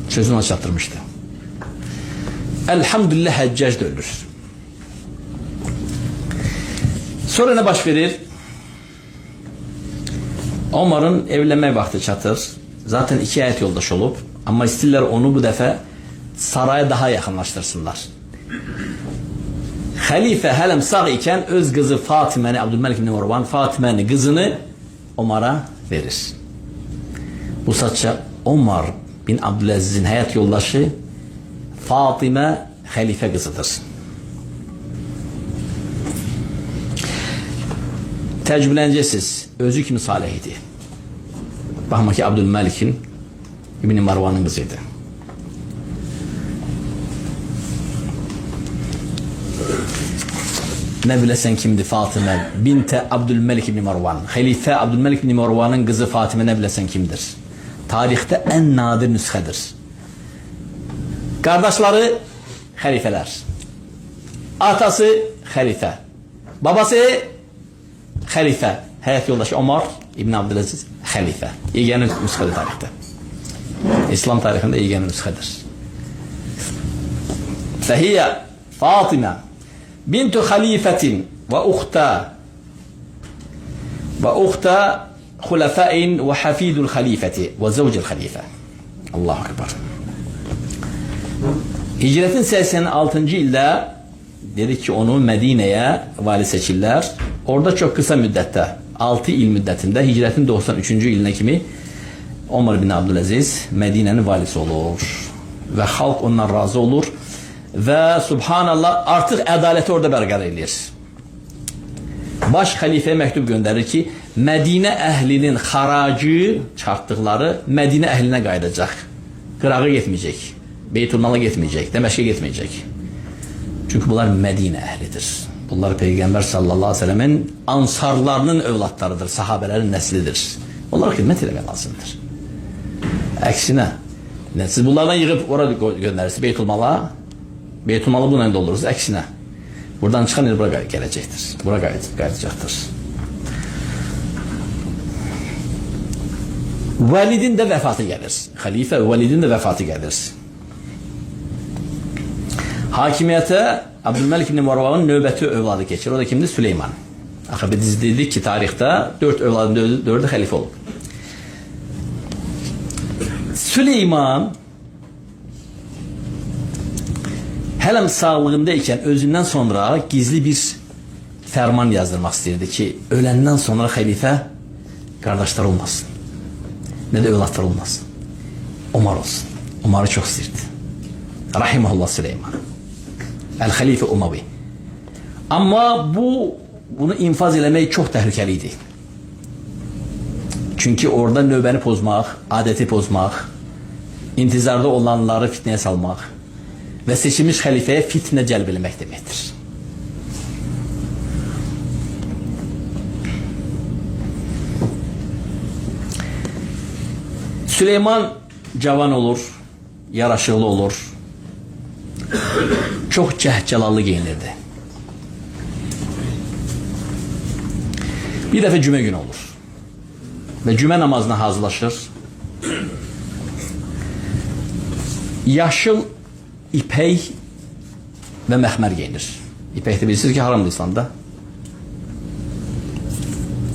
Sözünü çatdırmıştı. Elhamdülillah Həccac da ölür. Sonra ne baş verir? Omar'ın evlenme vakti çatır. Zaten 2 ayet yoldaş olup ama istiller onu bu defa saraya daha yakınlaştırsınlar. Halife hələm sağ iken öz kızı Fatime'ni, Abdülmelik bin Marwan Fatime'nin kızını Omar'a verir. Bu satça Omar bin Abdülaziz'in hayat yoldaşı Fatime halife kızıdır. Təcrübələnəcəksiniz. Özü kimi salih idi. Baxma ki Abdülməlikin İbn Marwanın kızıydı. Ne biləsən kimdi Fatıma binte Abdülmelik İbn Marwan. Halife Abdülmelik İbn Marwanın kızı Fatıma ne biləsən kimdir? Tarihte en nadir nüsxədir. Kardeşleri halifeler. Atası halife. Babası halife. Hayat yoldaşı Omar İbn Abdülaziz halife. Yeganə nüsxədir tarixdə. İslam tarixində yeganə nüsxədir. Fəhiyyə Fatıma bintu halifetin ve ukhta hulafa'in ve hafidul halifeti ve zavcul halife. Allahu Ekber. Hicretin 86. yılda dedik ki onu Medine'ye vali seçirler. Orada çok kısa müddette 6 yıl müddetinde hicretin 93. yılına kimi Ömer bin Abdülaziz Medine'nin valisi olur. Ve halk ondan razı olur. Ve subhanallah artık adaleti orada berqərar edir. Baş halifeye mektup gönderir ki Medine əhlinin xaracı çıxartdıqları Medine əhlinə qayıdacaq. Qırağı getməyəcək. Beytulmala getməyəcək. Dəməşqə getməyəcək. Çünkü bunlar Medine əhlidir. Bunlar Peygamber sallallahu aleyhi ve sellemin ansarlarının övladlarıdır. Sahabelerin neslidir. Onlara hizmet etmək lazımdır. Əksinə siz bunlardan yığıb oraya göndərirsiniz Beytulmala. Beytulmalı bununla doldururuz. Əksinə buradan çıxan il bura gələcəkdir. Bura qayıdacaqdır. Validin de vefatı gelir. Halife Validin de vefatı gelir. Hakimiyete Abdülmelik bin Marwan'ın növbəti övladı geçir. O da kimdir? Süleyman. Axı biz dedik ki tarixdə 4 övladın 4'ü xəlifə olub. Süleyman hələm sağlığındayken özündən sonra gizli bir ferman yazdırmaq istəyirdi ki öləndən sonra xəlifə qardaşlar olmasın. Ne de övladlar olmasın. Omar olsun. Umarı çox istəyirdi. Rahimehullah Süleyman. El-Xəlifə Umavi. Amma bunu infaz eləmək çox təhlükəli idi. Çünki orada növbəni pozmaq, adəti pozmaq, intizarda olanları fitnəyə salmaq və seçilmiş xəlifəyə fitnə cəlb eləmək deməkdir. Süleyman cavan olur, yaraşıqlı olur, çox cəhcəlallı geyinirdi. Bir dəfə cümə günü olur və cümə namazına hazırlaşır. Yaşıl ipək və məxmər geyinir. İpək də bilirsiniz ki, haramdır İslamda.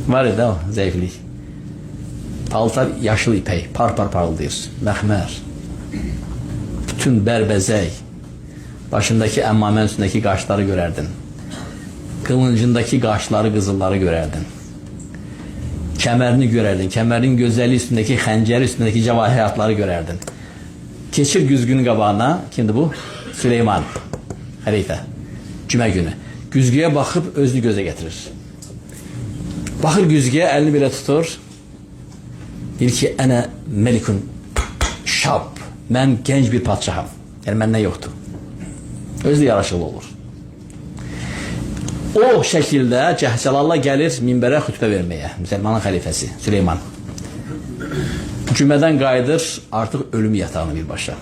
Var idi o, zəiflik. Paltar yaşıl ipək, par-par parıldayır. Məxmər. Bütün bərbəzək. Başındakı əmmamən üstündəki qaşları görərdin. Qılıncındakı qaşları, qızılları görərdin. Kəmərini görərdin. Kəmərin gözəlliyi üstündəki xəncəri, üstündəki cəvahirətləri görərdin. Keçir güzgünün qabağına. Kimdir bu? Süleyman. Xəlifə. Cümə günü. Güzgüyə baxıb özünü gözə gətirir. Baxır güzgüyə, əlini belə tutur. Deyir ki, ənə məlikun şab. Mən gənc bir padşaham. Yəni, məndən yoxdur. Özü də yaraşıqlı olur. O şəkildə cəhcəlalla gəlir minbərə xütbə verməyə. Müsəlmanın xəlifəsi Süleyman. Cümədən qayıdır, artıq ölüm yatağını birbaşa.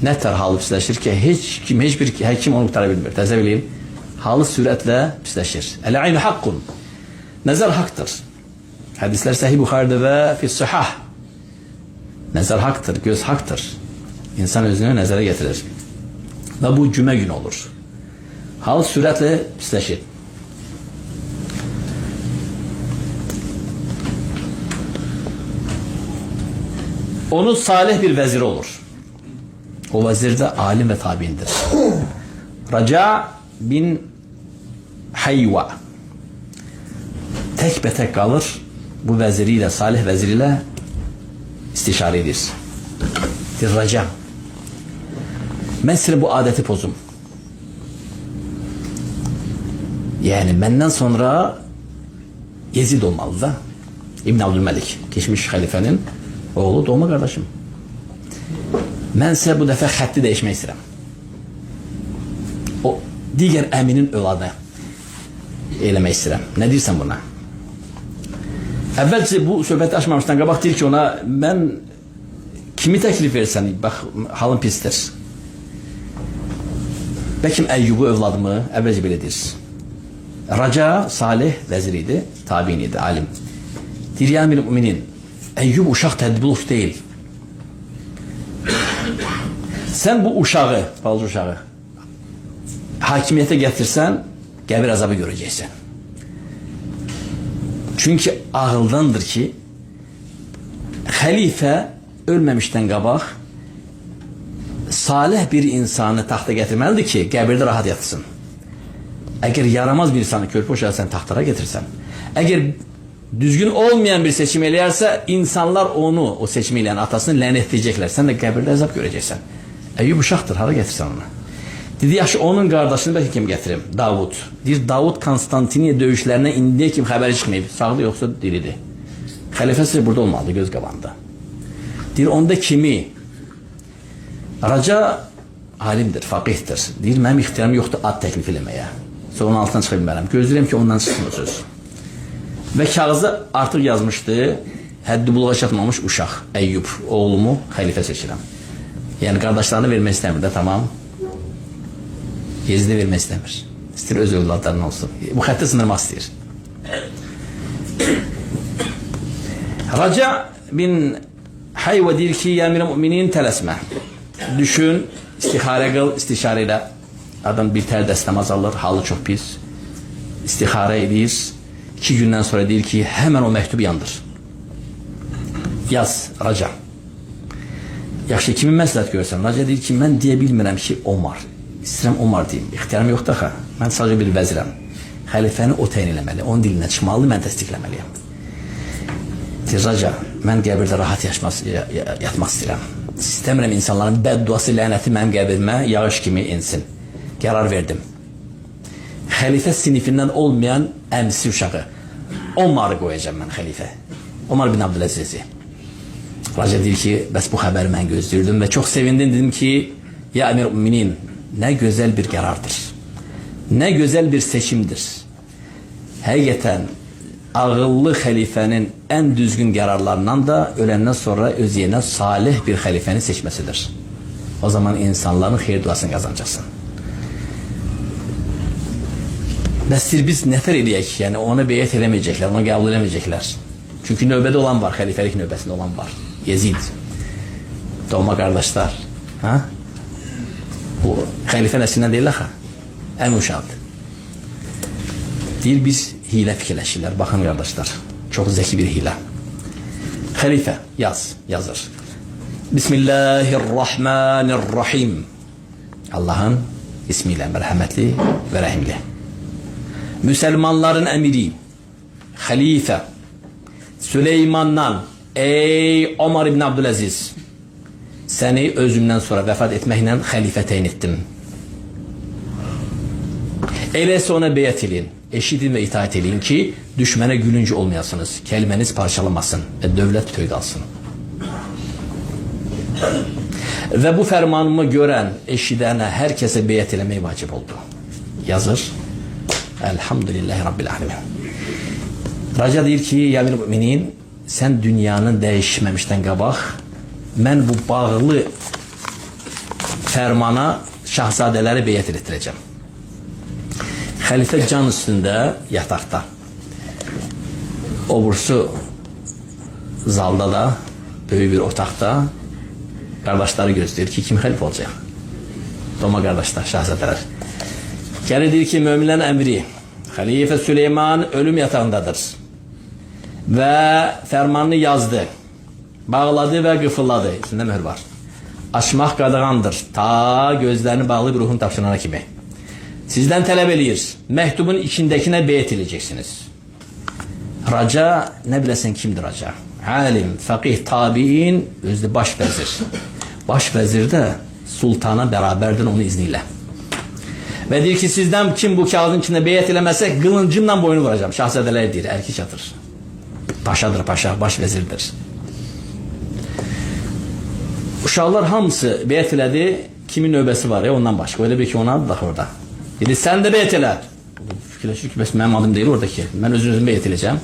Nə tər halı pisləşir ki, heç bir həkim onu qutara bilmir. Təzə bileyim, halı sürətlə pisləşir. Əl-aynu haqqun. Nəzər haqdır. Hədislər Səhih Buxaridə və Fis-Sihah. Nəzər haqdır, göz haqdır. İnsan özünü nəzərə getirir. Və bu cümə günü olur. Halı sürətlə pisləşir. Onun salih bir vəziri olur. O vəzir də alim və tabiindir. Raca bin Hayva tək-bətək qalır, bu vəziri ilə, salih vəziri ilə istişarə edir. Deyir, Raca, mən sizə bu adəti pozum. Yəni, məndən sonra Yezid olmalı da. İbn Abdülməlik, keçmiş xəlifənin oğlu, doğma qardaşım. Mən sizə bu dəfə xətti dəyişmək istəyirəm. O, digər əminin övladını eləmək istəyirəm. Nə deyirsən buna? Əvvəlcə bu söhbəti açmamışdan qabaq deyir ki, ona, mən kimi təklif versən, bax, halın pisdir. Bəkim Əyyubu övladımı, əvvəlcə belə deyir. Raca, salih vəzir idi, tabiin idi, alim. Deyir, ya əmir-i-müminin, Əyyub uşaq tədbirluq deyil. Sən bu uşağı, balaca uşağı, hakimiyyətə gətirsən, qəbir azabı görəcəksən. Çünki ağıldandır ki, xəlifə ölməmişdən qabaq salih bir insanı taxta gətirməlidir ki, qəbirdə rahat yatsın. Əgər yaramaz bir insanı körpə uşağı sən taxtara getirsən, əgər düzgün olmayan bir seçim eləyərsə, insanlar onu, o seçim eləyən atasını lənətləyəcəklər. Sən də qəbirdə əzab görəcəksən. Əyyub uşaqdır, hara gətirsən onu? Dedi, yaxşı, onun qardaşını bəlkə kim gətirim? Davud. Deyir, Davud Konstantiniya döyüşlərinə indiyə kim xəbəri çıxmayıb. Sağdı yoxsa diridir. Xəlifəsi burada olmalıdır, göz qabağında. Deyir, onda kimi? Raca alimdir, faqihdir. Deyir, mənim ixtiyarım yoxdur ad təklif eləməyə. Sonra onun altından çıxa bilmərəm. Gözləyirəm ki, ondan çıxsın o söz. Və kağızda artıq yazmışdı, həddi buluğa çatmamış uşaq, Əyyub, oğlumu xəlifə seçirəm. Yəni, qardaşlarını vermək istəmir də, tamam. Yezidi vermək istəmir. İstəyir öz övladlarına olsun. Bu xətti sınırmaq istəyir. Raca bin Hayva deyir ki, ya əmir-i-müminin tələsmə. Düşün, istixarə qıl, istişarə ilə. Adam bir tər dəstəmaz alır, halı çox pis. İstixarə edir. 2 gündən sonra deyir ki, həmən o məktubu yandır. Yaz, Raca. Yaxşı, kimin məsləhət görürsən? Raca deyir ki, mən deyə bilmirəm ki, Omar. İstəyirəm Omar deyim. İxtiyarım yoxdur axı. Mən sadəcə bir vəzirəm. Xəlifəni o təyin eləməli. Onun dilinə çıxmalı, mən təsdiqləməliyəm. Deyir, Raca, mən qəbirdə rahat yatmaq istəyirəm. İstəmirəm insanların bədduası, lənəti mənim qəbrimə yağış kimi insin. Qərar verdim. Xəlifə sinifindən olmayan əmsi uşağı Omar'ı qoyacağım mən xəlifə. Omar bin Abdüləzizi. Raca deyir ki, bəs bu xəbəri mən gözləyirdim və çox sevindim. Dedim ki, ya əmir-müminin, nə gözəl bir qərardır. Nə gözəl bir seçimdir. Həqiqətən ağıllı xəlifənin ən düzgün qərarlarından da öləndən sonra öz yerinə salih bir xəlifəni seçməsidir. O zaman insanların xeyir duasını qazanacaqsın. Bəsdir biz nəfər eləyək, yəni ona beyət eləməyəcəklər, ona qəbul eləməyəcəklər. Çünki növbədə olan var, xəlifəlik növbəsində olan var. Yezid, doğma qardaşlar, ha? O xəlifə nəslindən deyil axı, ən uşaqdır. Deyir biz hilə fikirləşirlər, baxın qardaşlar, çox zəki bir hilə. Xəlifə yazır. Bismillahirrahmanirrahim. Allahın ismiyle mərhəmətli və rəhimli. Müsəlmanların əmiri, xəlifə Süleymandan, ey Omar ibn Abdüləziz, səni özümdən sonra vəfat etməklə xəlifə təyin etdim. Eləsə ona beyət eləyin, eşidin və itaat eləyin ki, düşmənə gülünc olmayasınız, kəlməniz parçalamasın və dövlət bütöv qalsın. Və bu fərmanımı görən, eşidənə, hər kəsə beyət eləmək vacib oldu. Yazır. Elhamdülillahi Rabbil alemin. Raca deyir ki, ya müminin, sən dünyanın dəyişməmişdən qabaq, mən bu bağlı fərmana şahzadələri beyət etdirəcəm. Xəlifə can üstündə yataqda. Obursu zalda da, böyük bir otaqda qardaşları gözləyir ki, kim xəlifə olacaq? Doğma qardaşlar, şahzadələr. Gəlir deyir ki, möminlərin əmri, xəlifə Süleyman ölüm yatağındadır. Və fərmanını yazdı, bağladı və qıfılladı. İçində möhür var. Açmaq qadağandır, ta gözlərini bağlı bir ruhun tapşırana kimi. Sizdən tələb eləyir, məktubun içindəkinə beyət edəcəksiniz. Raca, nə biləsən kimdir raca? Alim, fəqih, tabiin, özü baş vəzir. Baş vəzir də sultana bərabərdir onun izniyle. Və deyir ki, sizdən kim bu kağıdın içində beyət eləməsə, qılıncımla boynu vuracağım. Şahzadələr deyir, erkek atır. Paşadır, paşa, baş vəzirdir. Uşaqlar hamısı beyət elədi, kimin növbəsi var ya, ondan başqa. Öyle bir ki, ona adı da orada. Dedi, sən də beyət elə. Fikirləşir ki, bəs mənim adım deyil oradakı. Mən özüm beyət eləyəcəm.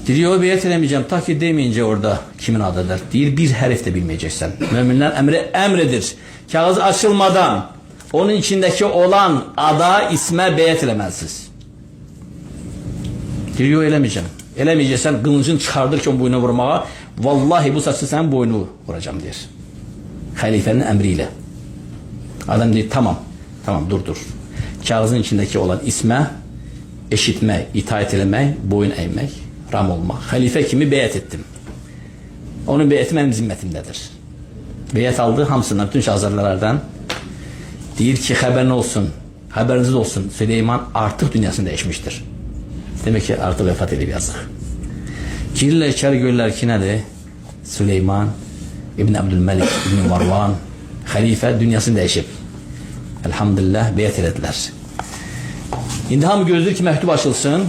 Deyir, o beyət eləməyəcəm, ta ki deməyincə orada kimin adıdır. Deyir, bir hərf də bilməyəcəksən. Möminlər əmr edir. Kağız açılmadan onun içindəki olan ada, ismə beyət eləməlisiniz. Deyir, yox eləməyəcəm. Eləməyəcəksən, qılıncın çıxardır ki, onun boynuna vurmağa. Vallahi bu saçı sənin boynunu vuracam, deyir. Xəlifənin əmri ilə. Adam deyir, tamam, dur. Kağızın içindəki olan ismə eşitmək, itaat eləmək, boyun əymək, ram olmaq. Xəlifə kimi beyət etdim. Onun beyəti mənim zimmətimdədir. Beyət aldı hamısından, bütün şahzadələrdən. Deyir ki, xəbəriniz olsun, Süleyman artıq dünyasını dəyişmişdir. Demək ki, artıq vəfat edib yazıq. Girirlər içəri görürlər ki, nədir? Süleyman İbn Abdülməlik İbn Marwan xəlifə dünyasını dəyişib. Elhamdülillah beyət elədilər. İndi hamı gözləyir ki, məktub açılsın,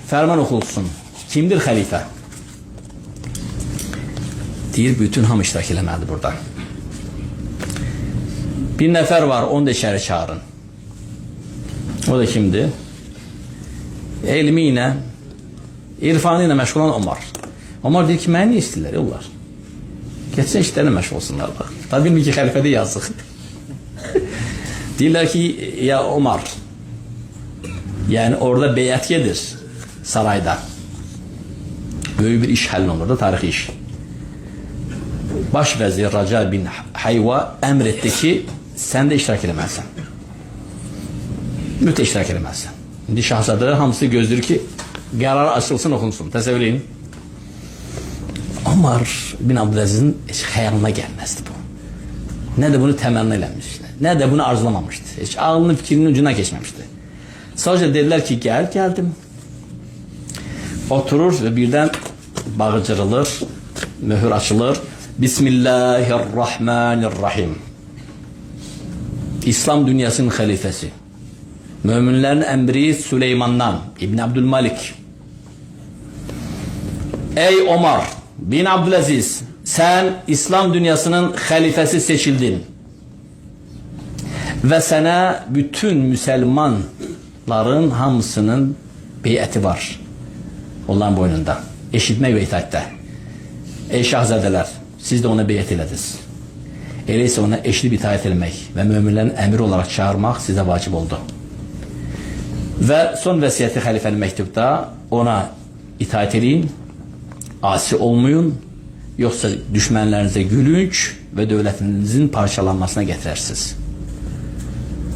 fərman oxulsun. Kimdir xəlifə? Deyir, bütün hamı iştirak eləməlidir burada. Bir nəfər var, onu da içəri çağırın. O da kimdir? Elmi ilə, irfanı ilə məşğul olan Omar. Omar deyir ki, mənə nə istəyirlər, yollar? Geçsin işlərlə məşğul olsunlar. Tabi bilmir ki, xəlifədə yazıq. Deyirlər ki, ya Omar, yəni orada beyət gedir sarayda. Böyük bir iş həllin olur da, tarixi iş. Baş vəzir Raca bin Hayva əmr etdi ki, sən də iştirak eləməlisən. Mütə iştirak eləməlisən. İndi şahzadələr hamısı gözləyir ki, qərar açılsın, oxunsun. Təsəvvür edin. Omar bin Abdüləzizin heç xəyalına gəlməzdi bu. Nə də bunu təmənna eləmişdi, nə də bunu arzulamamışdı. Heç ağlının fikrinin ucuna keçməmişdi. Sadəcə dedilər ki, gəldim. Oturur və birdən bağı cırılır, möhür açılır Bismillahirrahmanirrahim. İslam dünyasının halifesi, müminlerin emri Süleyman'dan İbn Abdülmalik. Ey Ömer bin Abdülaziz, sen İslam dünyasının halifesi seçildin. Ve sana bütün Müslümanların hamısının beyəti var. Onların boynunda. Eşitmek ve itaatte. Ey şahzadeler, siz de ona beyət elədiniz. Öyleyse ona eşidib itaat etmək ve müminlerin emri olarak çağırmak size vacib oldu. Ve son vəsiyyəti xəlifənin məktubda ona itaat edin, asi olmayın, yoksa düşmanlarınıza gülünç ve devletinizin parçalanmasına getirirsiniz.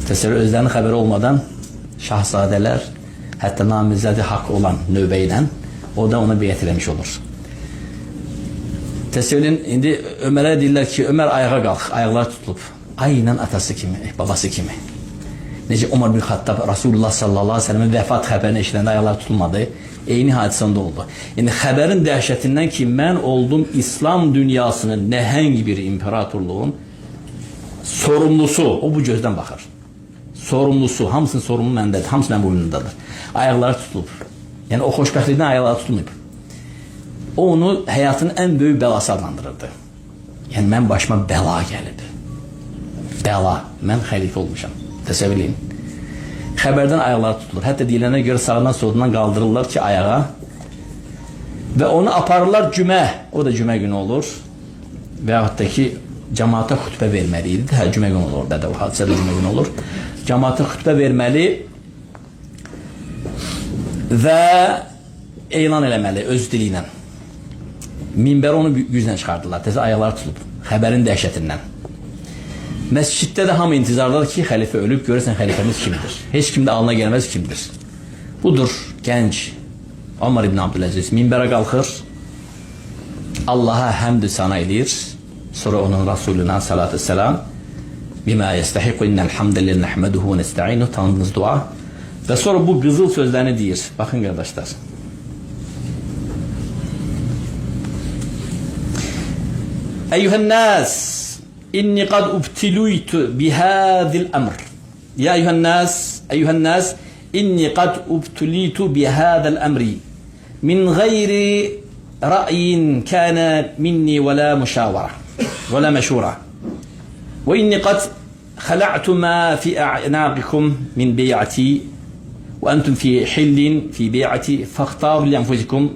Təsəvvür, özlerinin haberi olmadan şahzadeler, hatta namizədi hak olan növbəyle o da ona beyət eləmiş olur. Təsəvvürün, indi Ömer'e deyirlər ki, Ömer ayağa qalx, ayaqlar tutulub. Aynen atası kimi, babası kimi. Necə Ömer bin Xattab Rasulullah sallallahu aleyhi ve sellem'in vəfat xəbərini eşidəndə ayaqlar tutulmadı. Eyni hadisəndə oldu. Yani xəbərin dəhşətindən ki, mən oldum İslam dünyasının nəhəng bir imparatorluğun sorumlusu. O bu gözdən baxır. Sorumlusu, hamısının sorumlu məndədir, hamısı mənim boynundadır. Ayaqları tutulub. Yani o xoşbəxtlikdən ayaqları tutulmayıb. O onu həyatının en büyük belası adlandırırdı. Yani mən başıma bəla gəlirdi. Bəla. Mən xəlifə olmuşam. Təsəvvür edin. Xəbərdən ayaqları tutulur. Hətta deyilənə görə sağdan solundan qaldırırlar ki ayağa. Və onu aparırlar cümə. O da cümə günü olur. Və yaxud da ki cemaata xütbə verməliydi. Hə, cümə günü olur. Bədə o hadisədə cümə günü olur. Cemaata xütbə verməli və elan eləməli öz dili ilə. Minbərə onu güclə çıxardılar. Təzə ayaqları tutulub. Xəbərin dəhşətindən. Məsciddə də hamı intizardadır ki, xəlifə ölüb, görürsən xəlifəmiz kimdir? Heç kim də alına gəlməz kimdir? Budur, gənc Ömer ibn Abdülaziz minbərə qalxır, Allaha həmd sana edir, sonra onun Rasuluna salatü selam, bimə yəstəhiqu innəl hamdəlil nəhməduhu və nəstəinu, tanıdığınız dua və sonra bu qızıl sözlərini deyir. Baxın qardaşlar. Eyyuhənnəs, İnni qad ubtiluytu bihadil emr. Ya eyyuhannas, inni qad ubtulitu bihadal emri. Min gayri ra'yin kana minni ve la müşavara ve la meşura. Ve inni qad khala'tu ma fi a'naqikum min bey'ati ve entum fi hillin fi bey'ati fakhtaru li enfusikum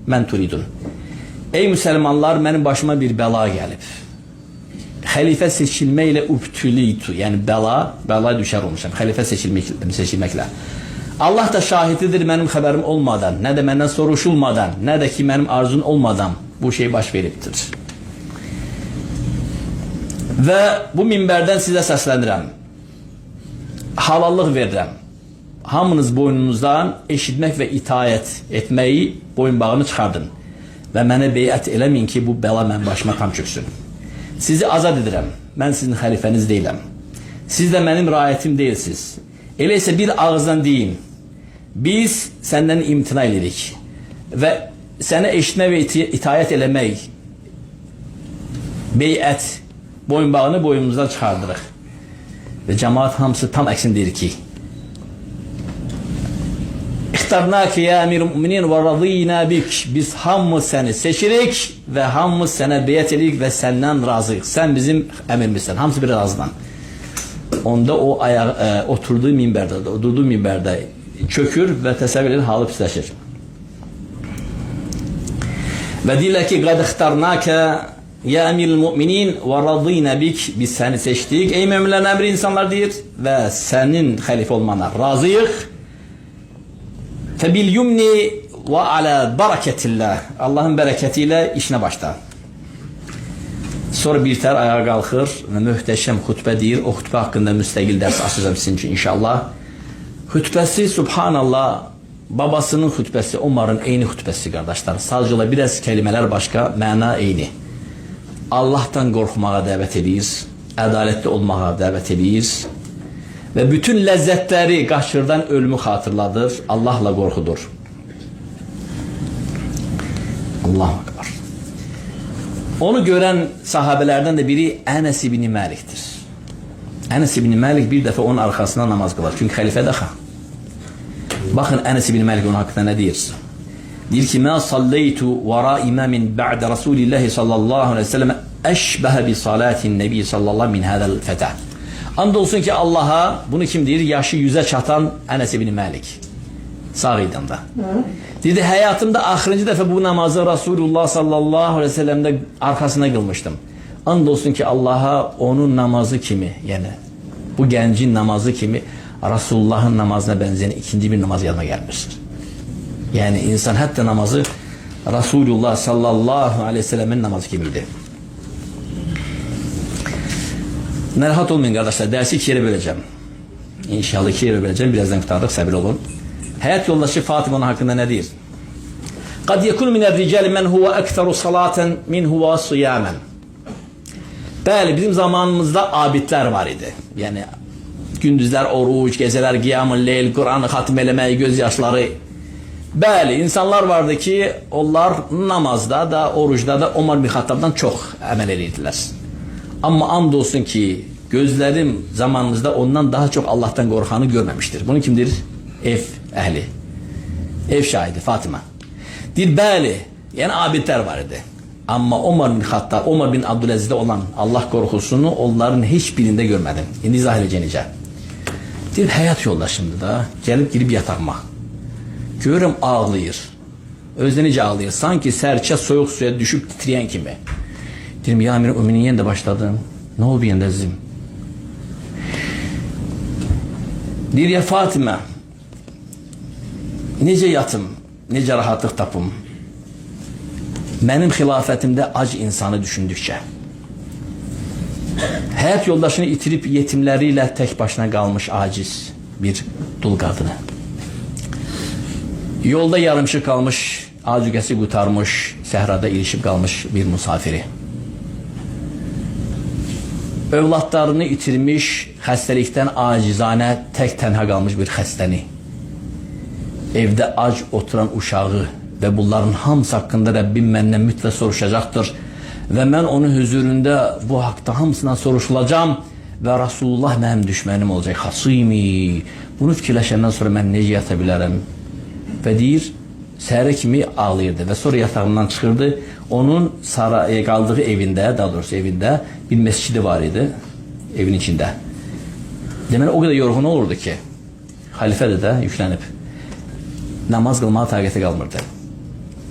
men turidun. Ey Müslümanlar, benim başıma bir bela gelip xəlifə seçilməklə ubtüliytu, yəni bəla düşər olmuşam, xəlifə seçilməklə. Allah da şahididir, mənim xəbərim olmadan, nə də məndən soruşulmadan, nə də ki mənim arzum olmadan bu şey baş veribdir. Və bu minbərdən sizə səslənirəm, halallıq verirəm. Hamınız boynunuzdan eşitmək və itaət etməyi boyunbağını çıxardın və mənə beyət eləməyin ki, bu bəla mənim başıma tam çöksün. Sizi azad edirəm. Mən sizin xəlifəniz deyiləm. Siz də mənim raiyyətim deyilsiniz. Elə isə bir ağızdan deyin. Biz səndən imtina edirik və sənə eşitmə və itaət eləmək, beyət, boyunbağını boynumuzdan çıxardırıq. Və cemaat hamısı tam əksini deyir ki, İxtarnaki ya emir-i müminin ve razıyna bik. Biz hamımız seni seçirik ve hamımız sana beyət edirik ve senden razıyıq. Sen bizim əmirimizsən. Hamısı bir razıdan. Onda o oturduğu minbərdə çökür ve təsəvvür edin, halı pisləşir. Ve deyirlər ki, qad ixtarnaka ya emir-i müminin ve razıyna bik. Biz seni seçdik. Ey müminlərin əmri insanlar deyir ve senin xəlifə olmana razıyıq. Febil yumni ve ala bereketillah. Allah'ın bereketiyle işine başla. Sonra bir tər ayağa qalxır ve möhtəşəm xutbə deyir. O xutbə haqqında müstəqil dərs açacağım sizin için inşallah. Xutbəsi subhanallah, babasının xutbəsi Ömer'in eyni xutbəsi kardeşler. Sadəcə biraz kelimələr başqa, məna eyni. Allah'tan qorxmağa dəvət edir, ədalətli olmağa dəvət edir. Ve bütün lezzetleri qaşırdan ölümü hatırladır. Allah'la korkudur. Allahu Ekber. Onu gören sahabelerden de biri Enes ibn Malik'tir. Enes ibn Malik bir defa onun arkasından namaz kılar. Çünkü halife daha. Bakın Enes ibn Malik onun hakkında ne diyor? Diyor ki: "Ma salleytu vara imamin ba'de Resulillah sallallahu aleyhi ve sellem eşbehe bi salatin nebi sallallahu min hadal fetah." Andolsun ki Allah'a, bunu kim diyor? Yaşı 100'e çatan Enes ibn Malik. Sağ idamda. Dedi hayatımda ahırıncı defa bu namazı Resulullah sallallahu aleyhi ve sellem'de arkasına kılmıştım. Andolsun ki Allah'a onun namazı kimi, yani bu gencin namazı kimi Resulullah'ın namazına benzeyen ikinci bir namaz yanıma gelmiştir. Yani insan hatta namazı Resulullah sallallahu aleyhi ve sellem'in namazı gibiydi. Nerahat olmayın kardeşler. Dersi 2 yere böleceğim. İnşallah 2 yere böleceğim. Birazdan kurtardık. Sabır olun. Hayat yoldaşı Fatıma'nın hakkında ne diyor? قَدْ يَكُنُ مِنَ الرِّجَالِ مَنْ هُوَ أَكْثَرُ صَلَاةً مِنْ هُوَ صِيَامًا. Bəli, bizim zamanımızda abidler var idi. Yani gündüzler oruç, geceler qiyam-ı leyl, Kur'an'ı hatim eləmək, gözyaşları. Bəli, insanlar vardı ki, onlar namazda da, oruçda da Ömer bin Xattab'dan çox əməl edirdilər. Amma and olsun ki, gözlerim zamanımızda ondan daha çok Allah'tan korkanı görmemiştir. Bunu kimdir? Ev ehli. Ev şahidi Fatıma. Dir bəli, yani abidler var idi. Amma Ömer bin Xattab, Ömer bin Abdülaziz'de olan Allah korkusunu onların hiçbirinde görmedim. İndi izah edeceğince. Dir hayat yoldaşımdı da gelip girip yatağıma. Görürüm ağlayır. Özlenici ağlayır. Sanki sərçə soyuq suya düşüp titreyen kimi. Dedim ya Amir Öminin yeniden başladım. Ne oldu yeniden zim? Dir ya Fatıma, nece yatım, nece rahatlık tapım. Benim hilafetimde ac insanı düşündükçe. Hayat yoldaşını itirip yetimleriyle tek başına kalmış aciz bir dul kadını. Yolda yarımşık kalmış, acügesi kurtarmış, sehrada ilişip kalmış bir musafiri. Övladlarını itirmiş, xəstəlikdən acizanə tek tenha kalmış bir xəstəni. Evde ac oturan uşağı ve bunların hamısı hakkında Rabbim məndən mütləq soruşacaqdır. Ve mən onun huzurunda bu haqda hamısından soruşulacağım ve Resulullah mənim düşmənim olacak. Hasimi. Bunu fikirləşəndən sonra mən necə yata bilərəm? Ve deyir, səhərə kimi ağlayırdı ve sonra yatağından çıxırdı. Onun kaldığı evinde, daha doğrusu evinde bir mescidi var idi, evin içinde. Deməli o kadar yorğun olurdu ki, halife de yüklenip namaz kılmağa taqəti qalmırdı.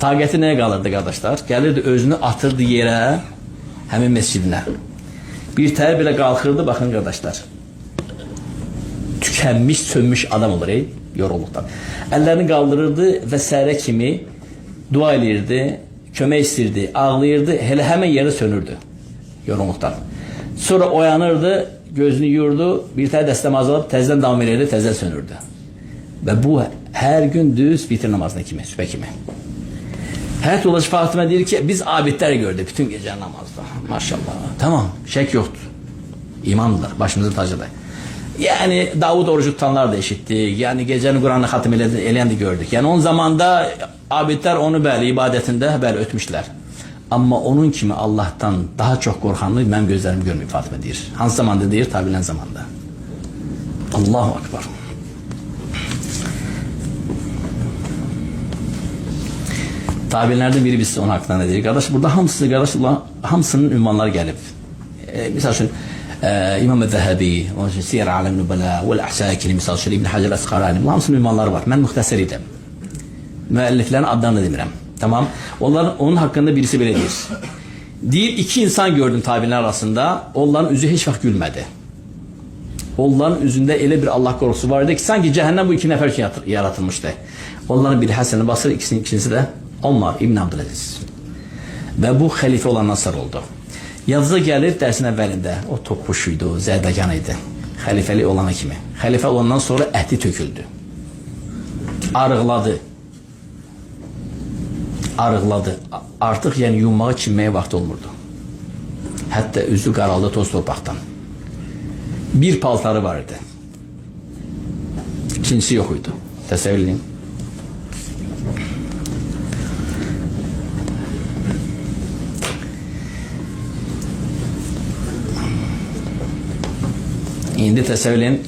Taqəti neye kalırdı kardeşler? Gelirdi özünü atırdı yere, hemen mescidine. Bir tər belə qalxırdı, bakın kardeşler. Tükenmiş, sönmüş adam olur yoruluktan. Ellerini kaldırırdı ve səhərə kimi dua edirdi, kömək istirdi, ağlayırdı, hele hemen yere sönürdü yoruluktan. Sonra oyanırdı, gözünü yurdu, bir tane dəstəmaz alıp təzdən davam edirdi, təzdən sönürdü. Ve bu her gün düz bitir namazına kimi, sübhə kimi. Hayat yoldaşı Fatıma deyir ki, biz abidler gördük bütün gece namazda. Maşallah. Tamam, şek yoktu. İmamdılar, başımızın tacıdır. Yani Davud orucu tutanlar da eşittik. Yani gecenin Kur'an'ı hatim eleyen de gördük. Yani onun zamanda abidler onu bəli ibadetinde bəli ötmüşler. Ama onun kimi Allah'tan daha çok korkanlı benim gözlerim görmüyor Fatıma deyir. Hangi zamanda deyir? Tabilen zamanda. Allahu Akbar. Tabirlerden biri biz onun hakkında ne deyir? Kardeş burada hamısının ünvanları gelip. Misal için İmam Zəhabi, Siyar Alem Nubala, Vel-Ahsakiri, misal için İbn Hacer Əsqalani. Hamısının ünvanları var. Ben muhtasar idim. Müelliflerin adlarını demirəm. Tamam. Onun hakkında birisi belə deyir. Deyir, 2 insan gördüm tabirler arasında. Onların yüzü hiç vaxt gülmedi. Onların yüzünde elə bir Allah korkusu vardı ki sanki cehennem bu 2 nefer için yaratılmıştı. Onların biri Hasan-ı Basri, ikincisi de Ömer İbn Abdülaziz. Ve bu halife olan Nasır oldu. Yazı gelir dersin evvelinde o toppuşuydu, zərbəganıydı. Halifeli olana kimi. Halife olandan sonra eti töküldü. Arıqladı. Arıqladı. Artık yani yummağı çinmeye vaxt olmurdu. Hatta üzü qaraldı toz torpaqdan. Bir paltarı vardı. İkincisi yok idi. Təsəvvür edin. İndi de söyleyin.